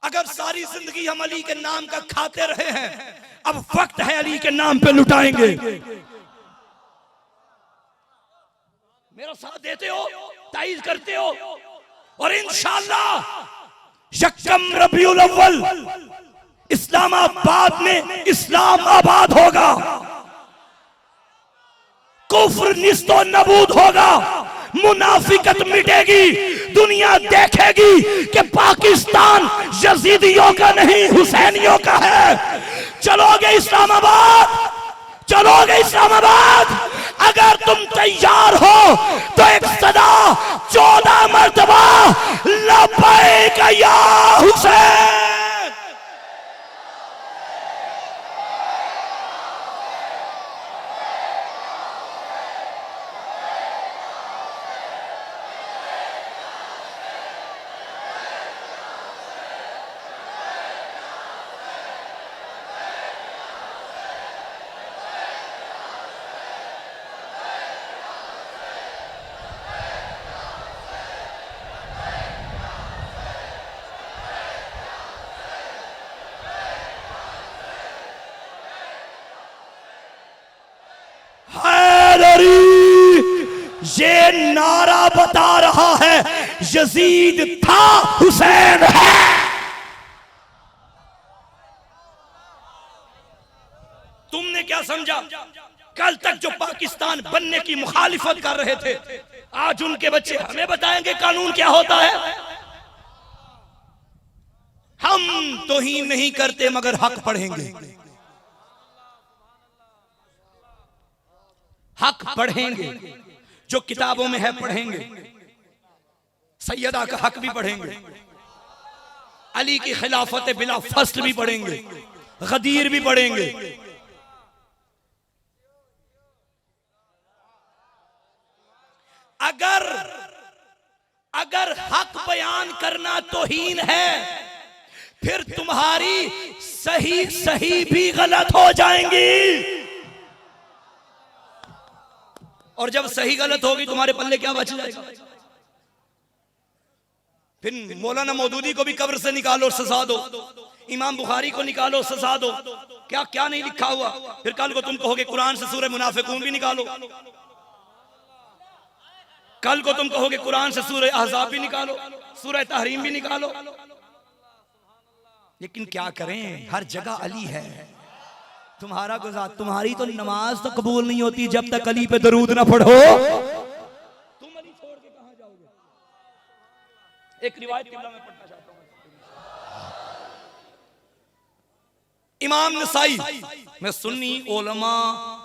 अगर सारी जिंदगी हम अली के नाम का खाते रहे हैं, अब वक्त है अली के नाम पे लुटाएंगे। मेरा साथ देते हो, ताईद करते हो, और इंशाअल्लाह यकम रबीउल अव्वल इस्लामाबाद में इस्लाम आबाद होगा, कुफ्र निस्तो नबूद होगा, मुनाफिकत मिटेगी, दुनिया देखेगी कि पाकिस्तान यजीदियों का नहीं हुसैनियों का है। चलोगे इस्लामाबाद, चलोगे इस्लामाबाद, अगर तुम तैयार हो तो एक सदा 14 मर्तबा लब्बैक या हुसैन। ये नारा बता रहा है यजीद था, हुसैन है। तुमने क्या समझा? कल तक जो पाकिस्तान बनने की मुखालिफत कर रहे थे, आज उनके बच्चे हमें बताएंगे कानून क्या होता है। हम तौहीन नहीं करते मगर हक पढ़ेंगे, हक पढ़ेंगे, जो किताबों में है पढ़ेंगे। सैयदा का हक भी पढ़ेंगे, अली की खिलाफत बिला फस्ल भी पढ़ेंगे, गदीर भी पढ़ेंगे। अगर हक बयान करना तौहीन है, फिर तुम्हारी सही सही भी गलत हो जाएंगी। और जब सही गलत होगी तुम्हारे पल्ले क्या बच जाएगा? फिर मौलाना मौदूदी को भी कब्र से निकालो सजा दो, इमाम बुखारी को निकालो सजा दो, क्या क्या नहीं लिखा हुआ। फिर कल को तुम कहोगे कुरान से सूरह मुनाफिकून भी निकालो, कल को तुम कहोगे कुरान से सूरह अहज़ाब भी निकालो, सूरह तहरीम भी निकालो। लेकिन क्या करें, हर जगह अली है। तुम्हारा गुज़ार, तुम्हारी तो नमाज तो कबूल नहीं होती जब तक अली पे दरूद ना पढ़ो। तुम अली छोड़ के कहां जाओगे? एक रिवायत किबला में पढ़ना चाहता हूं। इमाम नसाई, मैं सुन्नी उलमा,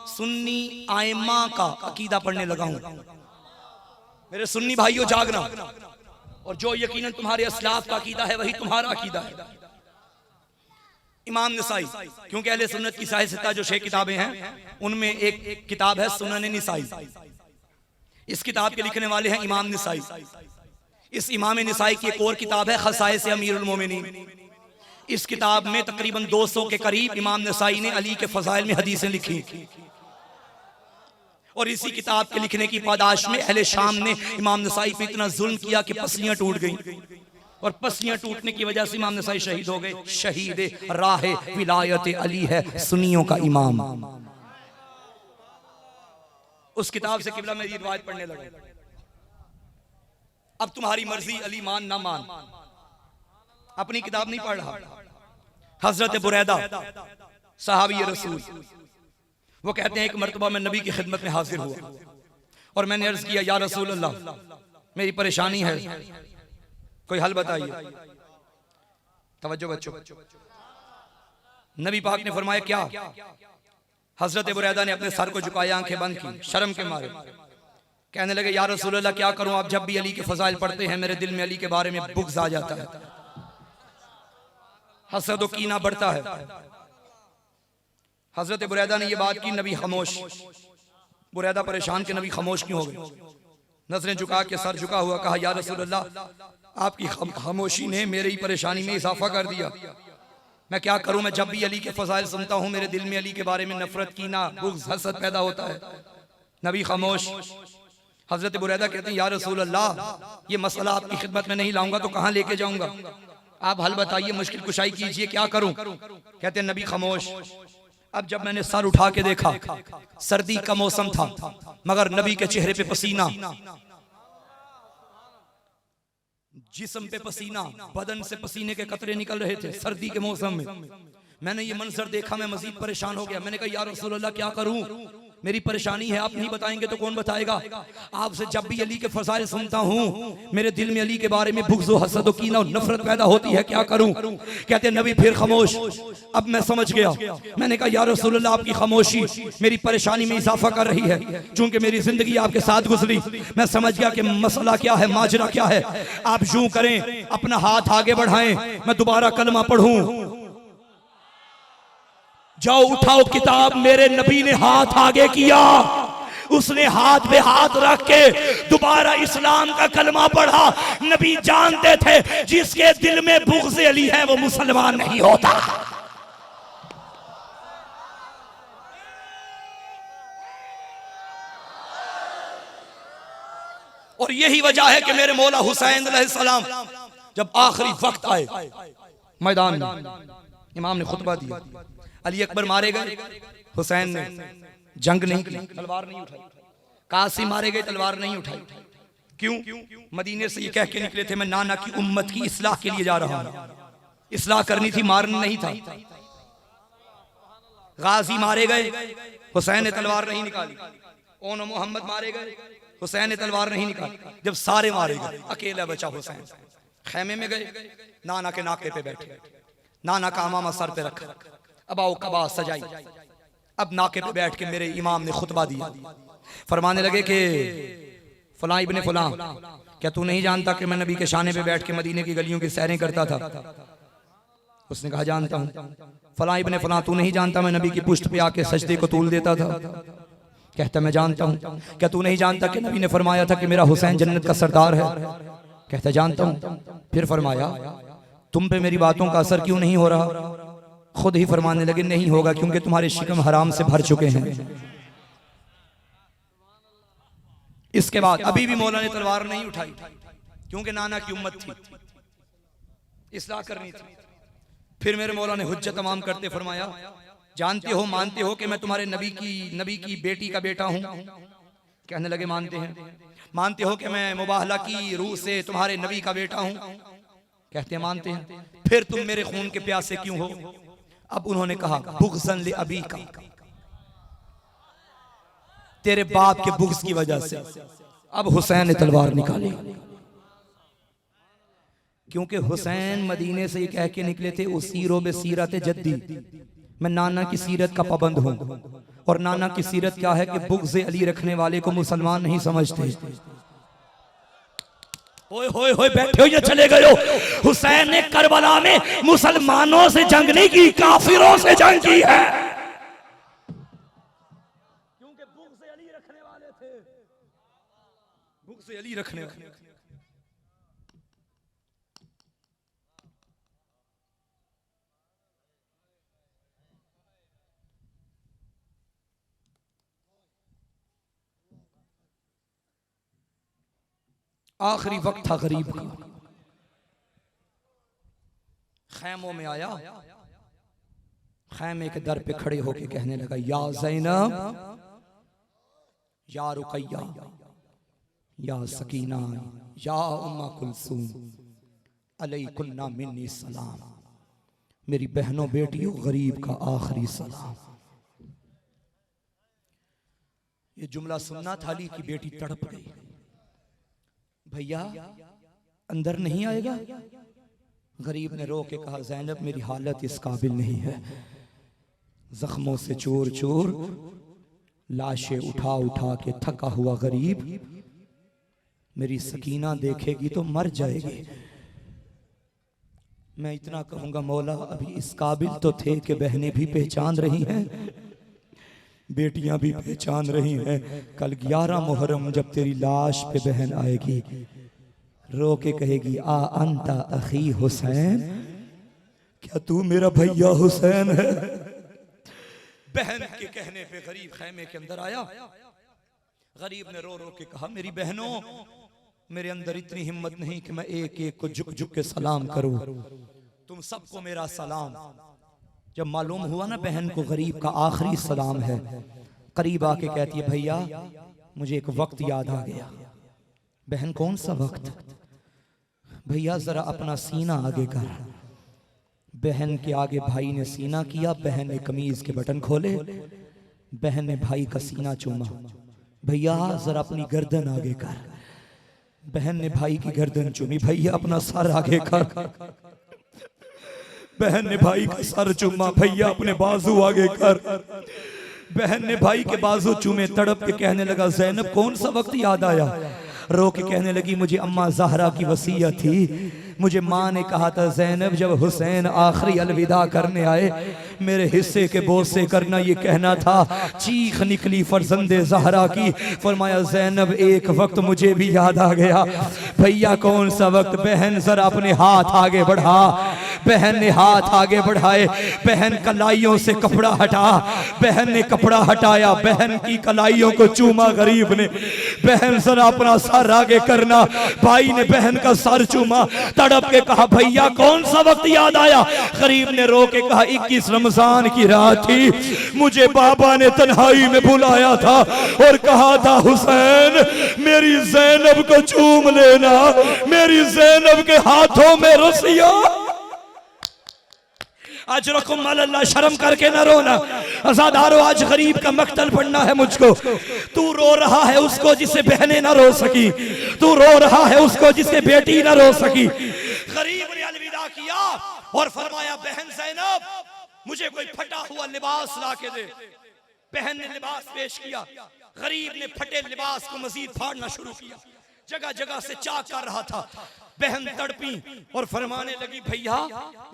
सुन्नी आइम्मा का अकीदा पढ़ने लगा हूं। मेरे सुन्नी भाइयों जागना, और जो यकीनन तुम्हारे अस्लाफ का अकीदा है वही तुम्हारा अकीदा है। इमाम नसाई, क्योंकि अहले सुन्नत की साहिब सित्ता जो 6 किताबें हैं उनमें एक किताब है सुनन निसाई। इस किताब के लिखने वाले हैं इमाम नसाई। इस इमाम नसाई की एक और किताब है खसाइस अमीरुल मोमिनीन। इस किताब में तकरीबन 200 के करीब इमाम नसाई ने अली के फजाइल में हदीसें लिखी। और इसी किताब के लिखने की पादाश में अहले शाम ने इमाम नसाई पे इतना जुल्म किया कि पसलियां टूट गईं, और पसलियां टूटने की वजह से इमाम नसाई शहीद हो गए। शहीद राह विलायत अली है सुन्नियों का इमाम। उस किताब से किबला में रिवायत पढ़ने लगा। अब तुम्हारी मर्जी, अली मान ना मान, अपनी किताब नहीं पढ़ रहा। हजरत बुरैदा सहाबी रसूल, वो कहते हैं एक मर्तबा मैं नबी की खिदमत में हाजिर हुआ और मैंने अर्ज किया, या रसूल अल्लाह, मेरी परेशानी है, कोई हल बताइए। तवज्जो बच्चों, नबी पाक ने फरमाया क्या? हजरत बुरैदा ने अपने सर को झुकाया, आंखें बंद की शर्म के मारे। कहने लगे, या रसूल अल्लाह, क्या करूं, आप जब भी अली के फजाइल पढ़ते हैं मेरे दिल में अली के बारे में बुग़्ज़ आ जाता है, हसद और कीना बढ़ता है। हजरत बुरैदा ने यह बात की, नबी खामोश। बुरैदा परेशान के नबी खामोश क्यों हो गए? नजरें झुका के सर झुका हुआ कहा, या रसूल अल्लाह, आपकी खामोशी ने मेरी परेशानी में इजाफा कर दिया। मैं क्या करूं, मैं जब भी अली के फजाइल सुनता हूं मेरे दिल में अली के बारे में नफरत, कीना, बुग़्ज़, हसद पैदा होता है। नबी खामोश। हजरत बुरैदा कहते हैं, या रसूल अल्लाह, ये मसला आपकी खिदमत में नहीं लाऊंगा तो कहां लेके जाऊंगा, आप हल बताइए, मुश्किल कुशाई कीजिए, क्या करूं? कहते हैं नबी खामोश। अब जब मैंने सर उठा के देखा, सर्दी का मौसम था मगर नबी के चेहरे पे पसीना, जिस्म पे पसीना, बदन से पसीने के कतरे निकल रहे थे सर्दी के मौसम में। मैंने ये मंजर देखा, मैं मजीद परेशान हो गया। मैंने कहा, या रसूल अल्लाह, क्या करूं? मेरी परेशानी है, आप नहीं बताएंगे तो कौन बताएगा। आपसे जब भी अली के फजाइल सुनता हूँ मेरे दिल में अली के बारे में बुग़्ज़ व हसद व कीना और नफरत पैदा होती है, क्या करूं। कहते हैं नबी फिर खामोश। अब मैं समझ गया। मैंने कहा या रसूलल्लाह, आपकी खामोशी मेरी परेशानी में इजाफा कर रही है। चूंकि मेरी जिंदगी आपके साथ गुजरी, मैं समझ गया कि मसला क्या है, माजरा क्या है। आप यूं करें, अपना हाथ आगे बढ़ाएं, मैं दोबारा कलमा पढ़ूं। जाओ उठाओ किताब। मेरे नबी ने हाथ आगे किया, उसने हाथ पे हाथ रख के दोबारा इस्लाम का कलमा पढ़ा। नबी जानते थे जिसके दिल में बुग़्ज़ अली है वो मुसलमान नहीं होता। और यही वजह है कि मेरे मौला हुसैन अलैहिस्सलाम जब आखिरी वक्त आए मैदान में, इमाम ने खुतबा दिया, अली अकबर मारे गए, हुसैन ने जंग नहीं की, तलवार नहीं उठाई। कासिम मारे गए, तलवार नहीं उठाई। क्यों? मदीने से ये कह के निकले थे मैं नाना की उम्मत की इस्लाह के लिए जा रहा हूं। इस्लाह करनी थी, मारना नहीं था। गाजी मारे गए, हुसैन ने तलवार नहीं निकाली। ओन मोहम्मद मारे गए, हुसैन ने तलवार नहीं निकाली। जब सारे मारे गए, अकेला बचा हुसैन। खेमे में गए, नाना के नाके पे बैठे, नाना का अमामा सर पे रखा, अबाओ कबा सजाई। अब नाके पे बैठ के मेरे इमाम ने खुतबा दिया। फरमाने लगे कि फलां इब्ने फलां, क्या तू नहीं जानता कि मैं नबी के शाने पे बैठ के मदीने की गलियों की सैरें करता था? उसने कहा जानता हूं। फलां इब्ने फलां, तू नहीं जानता मैं नबी की पुष्ट पे आके सजदे को तूल देता था? कहता मैं जानता हूं। क्या तू नहीं जानता कि नबी ने फरमाया था कि मेरा हुसैन जन्नत का सरदार है? कहता जानता हूं। फिर फरमाया तुम पे मेरी बातों का असर क्यों नहीं हो रहा? खुद ही फरमाने लगे नहीं होगा, क्योंकि तुम्हारे शिकम हराम से भर चुके हैं। इसके बाद अभी भी मौला ने तलवार नहीं उठाई, क्योंकि नाना की उम्मत थी, इस्लाह करनी थी। फिर मेरे मौला ने हुज्जत तमाम करते फरमाया जानते हो, मानते हो कि मैं तुम्हारे नबी की बेटी का बेटा हूं? कहने लगे मानते हैं। मानते हो कि मैं मुबाहला की रूह से तुम्हारे नबी का बेटा हूं? कहते हैं मानते हैं। फिर तुम मेरे खून के प्यासे क्यों हो? अब उन्होंने कहा बुग़्ज़न ले अबी का, तेरे बाप के बुग़्ज़ की वजह से। अब हुसैन ने तलवार निकाली, क्योंकि हुसैन मदीने से ये कह के निकले थे उसीरो बे सीरत जद्दी, मैं नाना की सीरत का पाबंद हूं। और नाना की सीरत क्या है कि बुग़्ज़ अली रखने वाले को मुसलमान नहीं समझते। होए होए होए बैठे हो या चले गए हो? हुसैन ने करबला में मुसलमानों से जंग नहीं की, काफिरों से जंग की है, क्योंकि बुग़्ज़ अली रखने वाले थे। बुग़्ज़ अली रखने वाले। आखिरी वक्त था गरीब का, खैमों में आया, खैमे के दर पे खड़े होके कहने लगा या ज़ैनब, या रुकैया, या सकीना, या उम्मा कुलसूम, अलैकुन्ना मिन्नी सलाम। मेरी बहनों बेटियों, गरीब का आखिरी सलाम। ये जुमला सुनना था, अली की बेटी तड़प गई। भैया अंदर नहीं आएगा? गरीब ने रो के कहा ज़ैनब मेरी हालत इस काबिल नहीं है। जख्मों से चूर चूर लाशें उठा उठा के थका हुआ गरीब मेरी सकीना देखेगी तो मर जाएगी। मैं इतना कहूंगा मौला अभी इस काबिल तो थे कि बहनें भी पहचान रही हैं, बेटियां भी पहचान रही हैं। कल 11 मुहर्रम जब तेरी लाश पे बहन आएगी, रो के कहेगी आ अंता अखी हुसैन, क्या तू मेरा भैया हुसैन है? बहन के कहने पे गरीब खैमे के अंदर आया। गरीब ने रो रो के कहा मेरी बहनों, मेरे अंदर इतनी हिम्मत नहीं कि मैं एक एक को झुक झुक के सलाम करूं। तुम सबको मेरा सलाम। जब मालूम हुआ ना बहन को गरीब का आखिरी सलाम है, करीब आके कहती है भैया मुझे एक वक्त याद आ गया। बहन कौन सा वक्त? भैया जरा अपना सीना आगे कर। बहन के आगे भाई ने सीना किया, बहन ने कमीज के बटन खोले, बहन ने भाई का सीना चूमा, भैया जरा अपनी गर्दन आगे कर। बहन ने भाई की गर्दन चूमी, भैया अपना सर आगे कर। बहन ने भाई का सर चूमा, भैया अपने बाजू आगे कर। बहन ने भाई के बाजू चूमे, तड़प के कहने लगा ज़ैनब कौन सा वक्त याद आया? रो के कहने लगी मुझे अम्मा ज़हरा की वसीयत थी, मुझे माँ ने कहा था ज़ैनब जब हुसैन आखिरी अलविदा करने आए मेरे हिस्से के बोसे करना, ये कहना था। चीख निकली फरजंदे ज़हरा की। फरमाया ज़ैनब एक वक्त मुझे भी याद आ गया। भैया कौन सा वक्त? बहन जरा अपने हाथ आगे बढ़ा। बहन ने हाथ आगे बढ़ाए, बहन कलाइयों से कपड़ा हटा। बहन ने कपड़ा हटाया, बहन की कलाइयों को चूमा गरीब ने। बहन जरा अपना सर आगे करना। भाई ने बहन का सर चूमा, तड़प के कहा भैया कौन सा वक्त याद आया? गरीब ने रो के कहा 21 रमजान की रात थी, मुझे बाबा ने तन्हाई में बुलाया था और कहा था हुसैन मेरी ज़ैनब को चूम लेना, मेरी ज़ैनब के हाथों में रसिया। आज रकुम अल्लाह, शर्म करके न रोना। आज़ादारो आज गरीब का मक्तल पढ़ना है मुझको। तू रो रहा है उसको जिसे बहनें न रो सकी, तू रो रहा है उसको जिसे बेटी न रो सकी। गरीब ने अलविदा किया और फरमाया बहन ज़ैनब मुझे कोई फटा हुआ लिबास ला के दे। बहन ने लिबास पेश किया। गरीब ने फटे लिबास को मजीद फाड़ना शुरू किया, जगह जगह से चाक कर रहा था। बहन तड़पी और फरमाने लगी भैया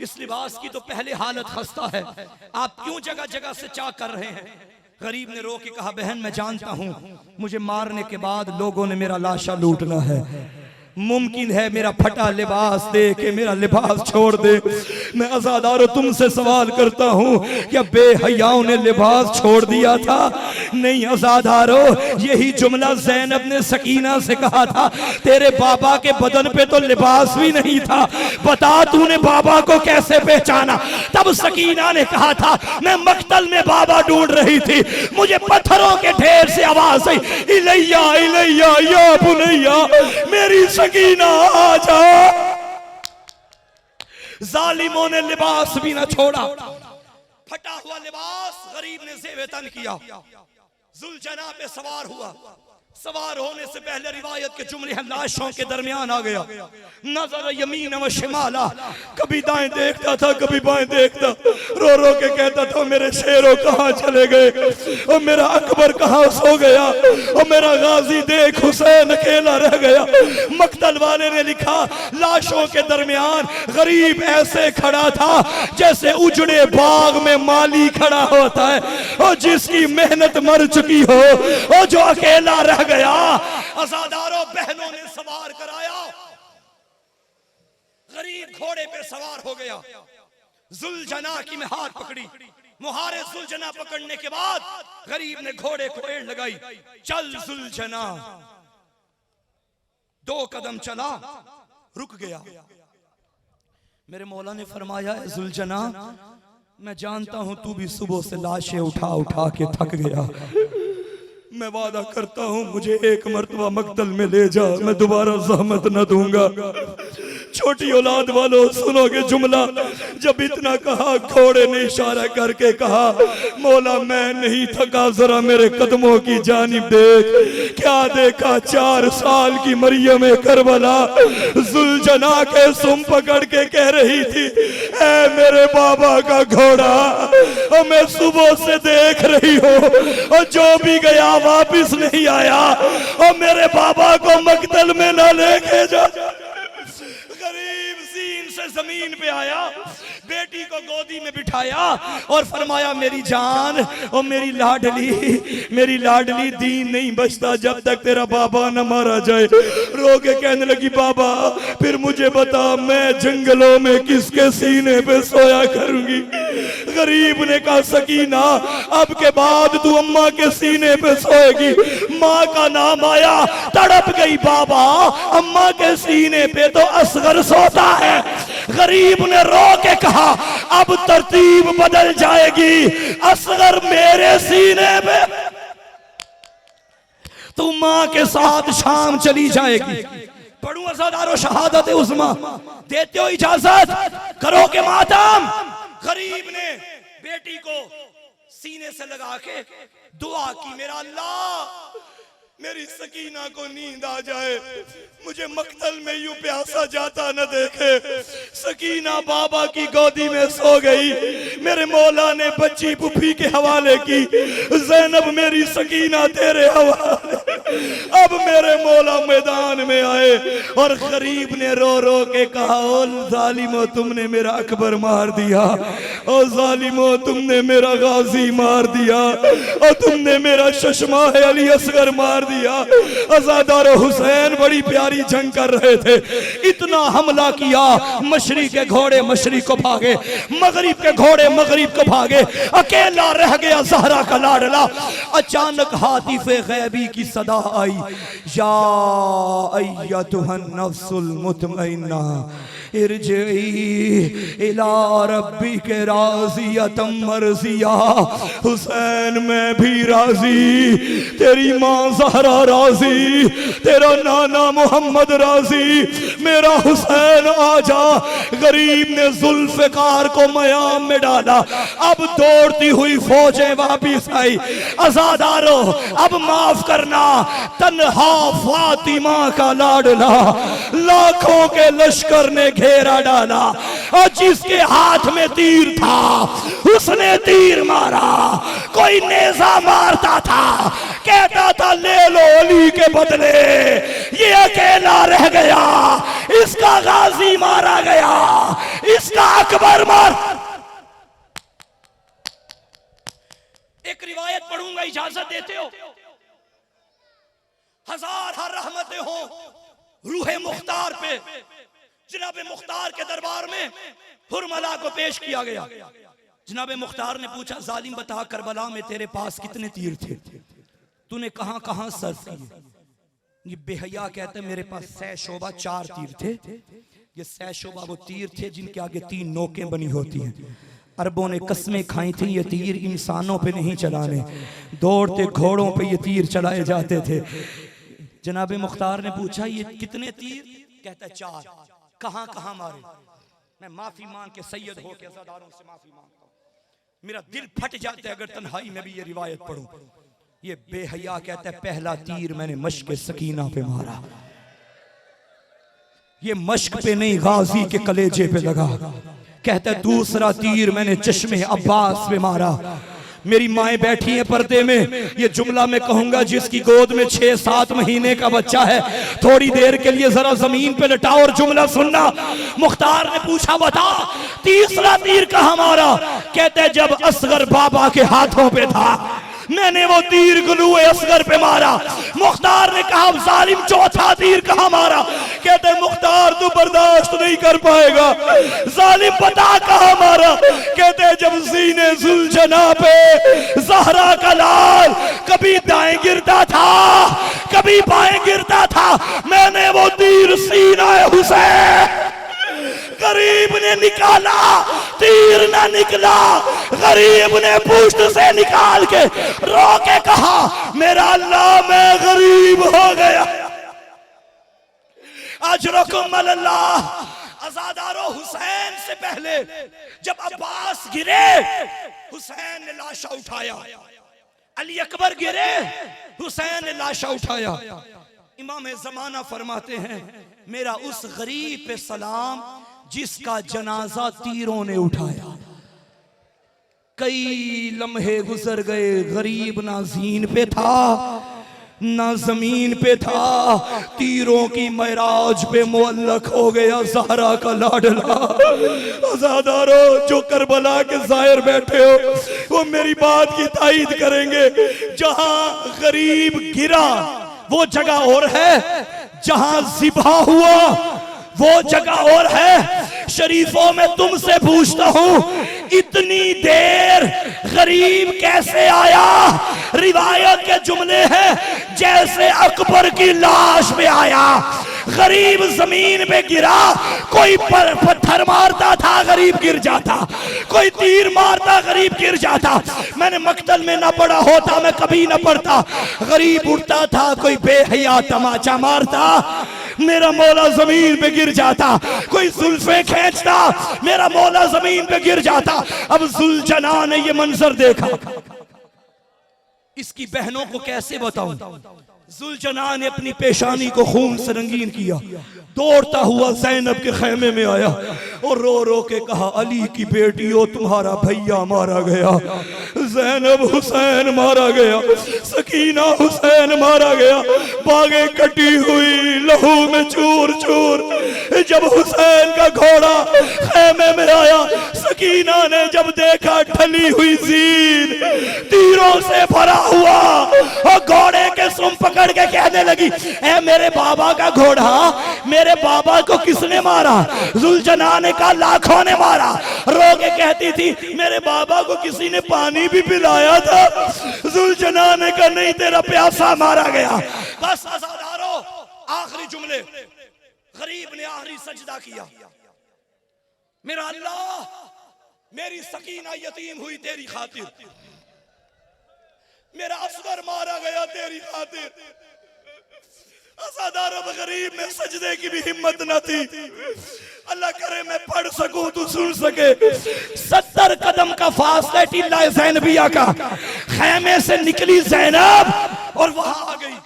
इस लिबास की तो पहले हालत खस्ता है, आप क्यों जगह जगह से चाक कर रहे हैं? गरीब ने रो के कहा बहन मैं जानता हूं मुझे मारने के बाद लोगों ने मेरा लाशा लूटना है, मुमकिन है मेरा फटा लिबास दे के मेरा लिबास छोड़ दे। मैं आज़ादारो तुमसे सवाल करता हूँ क्या बेहयाओं ने लिबास छोड़ दिया था? नहीं आज़ादारो, यही जुमला ज़ैनब ने सकीना से कहा था तेरे बाबा के बदन पे तो लिबास भी नहीं था, बता तूने बाबा को कैसे पहचाना? तब सकीना ने कहा था मैं मक्तल में बाबा ढूंढ रही थी, मुझे पत्थरों के ढेर से आवाज आई इलैया इलैया या बुनैया, मेरी सकीना आजा। जालिमों ने लिबास भी न छोड़ा, फटा हुआ लिबास गरीब ने ज़ेब-ए-तन किया, जुलजना पे सवार हुआ। सवार होने से पहले रिवायत के जुमले हैं लाशों के दरमियान आ गया। नजर यमीन व शिमाला, कभी दाएं देखता था कभी बाएं देखता, रो रो के कहता था मेरे शेरों कहाँ चले गए, और मेरा अकबर कहाँ सो गया, और मेरा गाजी देख हुसैन अकेला रह गया। मक्तल वाले ने लिखा लाशों के दरमियान गरीब ऐसे खड़ा था जैसे उजड़े बाग में माली खड़ा होता है, और जिसकी मेहनत मर चुकी हो और जो अकेला रह गया। आज़ादारों बहनों ने सवार कराया, गरीब घोड़े पे सवार हो गया। जुलजना की में हाथ पकड़ी, मुहारे जुलजना पकड़ने के बाद गरीब ने घोड़े को एड़ लगाई। चल जुलजना, 2 कदम चला रुक गया। मेरे मौला ने फरमाया जुलजना मैं जानता हूं तू भी सुबह से लाशें उठा उठा के थक गया, मैं वादा करता हूं मुझे एक मर्तबा मक्तल में ले जा, मैं दोबारा ज़हमत न दूंगा। छोटी औलाद वालों सुनोगे जुमला, जब इतना कहा घोड़े ने इशारा करके कहा मौला मैं नहीं थका जरा मेरे कदमों की जानिब देख। क्या देखा 4 साल की मरियम करबला जुलजना के सुम पकड़ के कह रही थी ऐ मेरे बाबा का घोड़ा, और मैं सुबह से देख रही हूँ और जो भी गया वापिस नहीं आया, और मेरे बाबा को मक्तल में न लेके जा। गरीब सीन से जमीन पे आया, बेटी को गोदी में बिठाया और फरमाया मेरी जान और मेरी लाडली दीन नहीं बचता जब तक तेरा बाबा न मारा जाए। रो के कहने लगी बाबा फिर मुझे बता मैं जंगलों में किसके सीने पे सोया करूंगी? गरीब ने कहा सकीना अब के बाद तू अम्मा के सीने पे सोएगी। माँ का नाम आया, तड़प गई बाबा अम्मा के सीने पे तो असगर सोता है। गरीब ने रो के कहा अब तरतीब बदल जाएगी, असगर मेरे सीने पे तू माँ के साथ शाम चली जाएगी। पढ़ू अज़ादारो शहादत उज़्मा, देते हो इजाजत करो के मातम। गरीब ने बेटी को सीने से लगा के दुआ की, मेरा अल्लाह मेरी सकीना को नींद आ जाए, मुझे मक्तल में यूं प्यासा जाता न देखे। सकीना बाबा की गोदी में सो गई, मेरे मौला ने बच्ची पुफी के हवाले की, ज़ैनब मेरी सकीना तेरे हवाले। अब मेरे मौला मैदान में आए और गरीब ने रो रो के कहा, ओ जालिमो तुमने मेरा अकबर मार दिया, ओ जालिमो तुमने मेरा गाजी मार दिया, और तुमने मेरा चश्मा है अली असगर मार दिया। अज़ादार हुसैन बड़ी प्यारी जंग कर रहे थे, इतना हमला किया, मशरिक के घोड़े मशरिक को भागे, मगरिब के घोड़े मगरिब को भागे, अकेला रह गया ज़हरा का लाडला। अचानक हातिफ़े गैबी की सदा आई, या अय्यतुहन नफ्सुल मुतमइन्ना इरजिई इला रब्बिक राज़ियतम मर्ज़िया। हुसैन मैं भी राजी, तेरी माँ ज़हरा राजी, तेरा नाना मोहम्मद राजी, मेरा हुसैन आजा। गरीब ने जुल्फ़िकार को मयाम में डाला, अब दौड़ती हुई फौजें वापिस आई। अज़ादारो अब माफ करना, तन्हा फातिमा का लाडला लाखों के लश्कर ने घेरा डाला, और जिसके हाथ में तीर था उसने तीर मारा। कोई नेज़ा मारता था, कहता था ले लो अली के बदले, ये अकेला रह गया, इसका गाजी मारा गया, इसका अकबर मार। एक रिवायत पढ़ूंगा, इजाजत देते हो? हजार रहमतें हो रूहे मुख्तार पे। जनाबे मुख्तार के दरबार में हुरमला को पेश किया गया। जनाबे मुख्तार ने पूछा, जालिम बता करबला में तेरे पास कितने तीर थे, तूने कहां कहां सर्फ किए? ये बेहया कहते मेरे पास 100 शोभा 4 तीर थे। ये 100 शोभा वो तीर थे जिनके आगे 3 नोकें बनी होती हैं। अरबों ने कसमें खाई थी ये तीर इंसानों पे नहीं चलाने, दौड़ते घोड़ों पे ये तीर चलाए जाते थे। जनाबे मुख्तार ने पूछा, ये कितने तीर? कहता 4। कहां कहां मारे? मैं माफी मांग के सैयद हो के अज़ादारों से माफी मांगता हूं, मेरा दिल फट जाता है अगर तन्हाई में भी ये रिवायत पढ़ूं। ये बेहया कहता है पहला तीर मैंने मश्क सकीना पे मारा, ये मश्क पे नहीं गाजी के कलेजे पे लगा। कहता है दूसरा तीर मैंने चश्मे अब्बास पे मारा। मेरी माएँ बैठी हैं पर्दे में, ये जुमला मैं कहूंगा जिसकी गोद में 6-7 महीने का बच्चा है, थोड़ी देर के लिए जरा जमीन पे लटाओ और जुमला सुनना। मुख्तार ने पूछा, बता तीसरा तीर कहां मारा? कहते हैं जब असगर बाबा के हाथों पे था मैंने वो तीर गुलूए असगर पे मारा। मुख्तार ने कहा, जालिम चौथा तीर कहां मारा? कहते मुख्तार तू बर्दाश्त नहीं कर पाएगा, जालिम बता कहां मारा? कहते जब सीने जुल्झना पे ज़हरा का लाल कभी दाएं गिरता था कभी बाएं गिरता था, मैंने वो तीर सीना हुसैन। गरीब ने निकाला, तीर ना निकला, गरीब ने पुष्ट से निकाल के रो के कहा, मेरा अल्लाह मैं गरीब हो गया। अजरकुम अल्लाह। अज़ादारो हुसैन से पहले जब अब्बास गिरे, हुसैन ने लाशा उठाया, अली अकबर गिरे, हुसैन ने लाशा उठाया। इमाम ज़माना फरमाते हैं, मेरा उस गरीब पे सलाम जिसका जनाजा तीरों ने उठाया। कई लम्हे गुजर गए, गरीब ना ज़ीन पे था ना जमीन पे था, तीरों की महराज पे मुअल्लक हो गया ज़हरा का लाडला। अज़ादारो जो करबला के ज़ाहिर बैठे हो वो मेरी बात की तायीद करेंगे। जहां गरीब गिरा वो जगह और है, जहां ज़िबा हुआ वो जगह और है। शरीफों में तुमसे पूछता हूं, इतनी देर गरीब कैसे आया? रिवायत के जुमले हैं जैसे अकबर की लाश में आया। गरीब जमीन पे गिरा, कोई पत्थर मारता था गरीब गिर जाता, कोई तीर मारता गरीब गिर जाता। मैंने मक्तल में ना पढ़ा होता, मैं कभी ना पढ़ता। गरीब उठता था, कोई बेहया तमाचा मारता, मेरा मौला जमीन पे गिर जाता, कोई जुल्फे खींचता, मेरा मौला जमीन पे गिर जाता। अब जुलजना ने ये मंजर देखा, इसकी बहनों को कैसे बताऊं। जुलजना ने अपनी पेशानी को खून से रंगीन किया, दौड़ता हुआ ज़ैनब के खेमे में आया और रो रो के कहा, अली की बेटियों तुम्हारा भैया मारा गया, ज़ैनब हुसैन मारा गया, सकीना हुसैन मारा गया, बागें कटी हुई, लहू में चूर चूर। जब हुसैन का घोड़ा खेमे में आया, सकीना ने जब देखा ढली हुई जीन तीरों से भरा हुआ, और घोड़े के सुम पकड़ के कहने लगी, ऐ मेरे बाबा का घोड़ा, मेरे बाबा को किसने मारा? जुलजना ने कहा, लाखों ने मारा। रो के कहती थी, मेरे बाबा को किसी ने पानी भी पिलाया था। जुलजना ने कहा, नहीं, तेरा प्यासा मारा गया। बस अज़ादारो, आखिरी जुमले, गरीब ने आखिरी सजदा किया, मेरा अल्लाह, मेरी सकीना यतीम हुई तेरी खातिर, मेरा असगर मारा गया तेरी खातिर। अज़ादारो, गरीब में सजदे की भी हिम्मत न थी। अल्लाह करे मैं पढ़ सकूं तू सुन सके। 70 कदम का फासला टिल्ला ज़ैनबिया का, खेमे से निकली ज़ैनब और वहां आ गई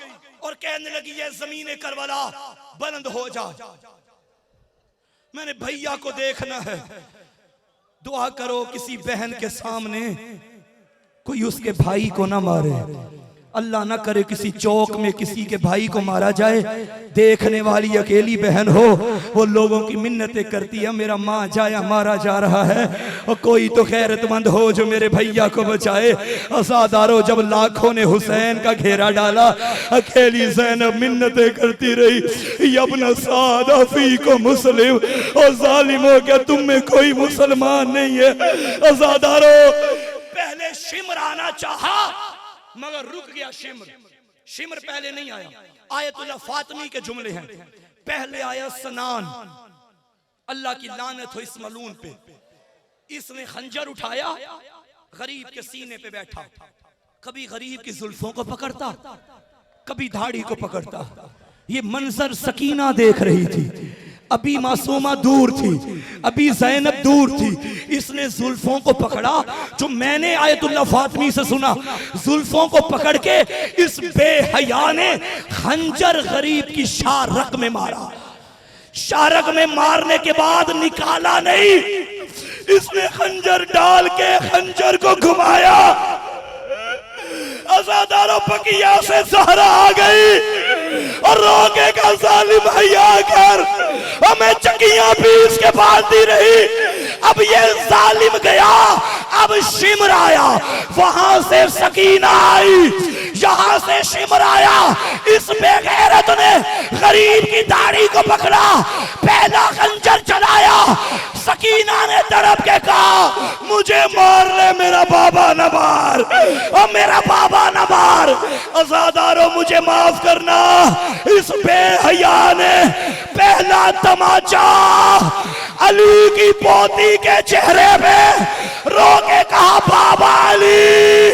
और कहने लगी, ये ज़मीने करबला बुलंद हो जा, मैंने भैया को देखना है। दुआ करो किसी बहन के सामने कोई उसके भाई को ना मारे, अल्लाह ना करे किसी चौक में किसी के भाई को मारा जाए। देखने वाली अकेली बहन हो, वो लोगों की मिन्नतें करती है, मेरा माँ जाया मारा जा रहा है, और कोई तो गैरतमंद हो जो मेरे भैया को बचाए। अज़ादारो, जब लाखों ने हुसैन का घेरा डाला, अकेली ज़ैनब मिन्नतें करती रही, यब्न सादा फी को मुस्लिम, और जालिमों क्या तुम में कोई मुसलमान नहीं है। अज़ादारो, पहले शिमर आना चाहा मगर रुक गया शिमर। शिमर पहले नहीं आया। आयतुल्लाह फातिमी के जुमले हैं, पहले आया सनान, अल्लाह की लानत हो इस मलून पे, इसने खंजर उठाया, गरीब के सीने पे बैठा, कभी गरीब की जुल्फों को पकड़ता, कभी दाढ़ी को पकड़ता। ये मंजर सकीना देख रही थी, अभी मासूमा दूर थी, अभी ज़ैनब दूर थी, इसने जुल्फों को पकड़ा, जो मैंने आयतुल्लाह फातिमी से सुना, जुल्फों को पकड़ के इस बेहया ने खंजर गरीब की शारक में मारा। शारक में मारने के बाद निकाला नहीं, इसने खंजर डाल के खंजर को घुमाया। अज़ादारो, बकिया से ज़हरा आ गई और रोके का जालिम भैया कर, हमें चकियां पीस के बांधती रही। अब ये जालिम गया, अब शिमर आया, वहां से सकीना आई, यहां से शिमर आया। इस बेगैरत ने गरीब की दाढ़ी को पकड़ा, पहला खंजर चलाया। सकीना ने तड़प के कहा, मुझे मार ले, मेरा बाबा न मार, और मेरा बाबा न मार। अज़ादारो, मुझे माफ करना, इस बेहया ने पहला तमाचा अली की पोती के चेहरे पे रो के कहा, बाबा अली,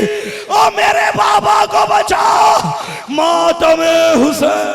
ओ मेरे बाबा को बचाओ, मातम हुसैन।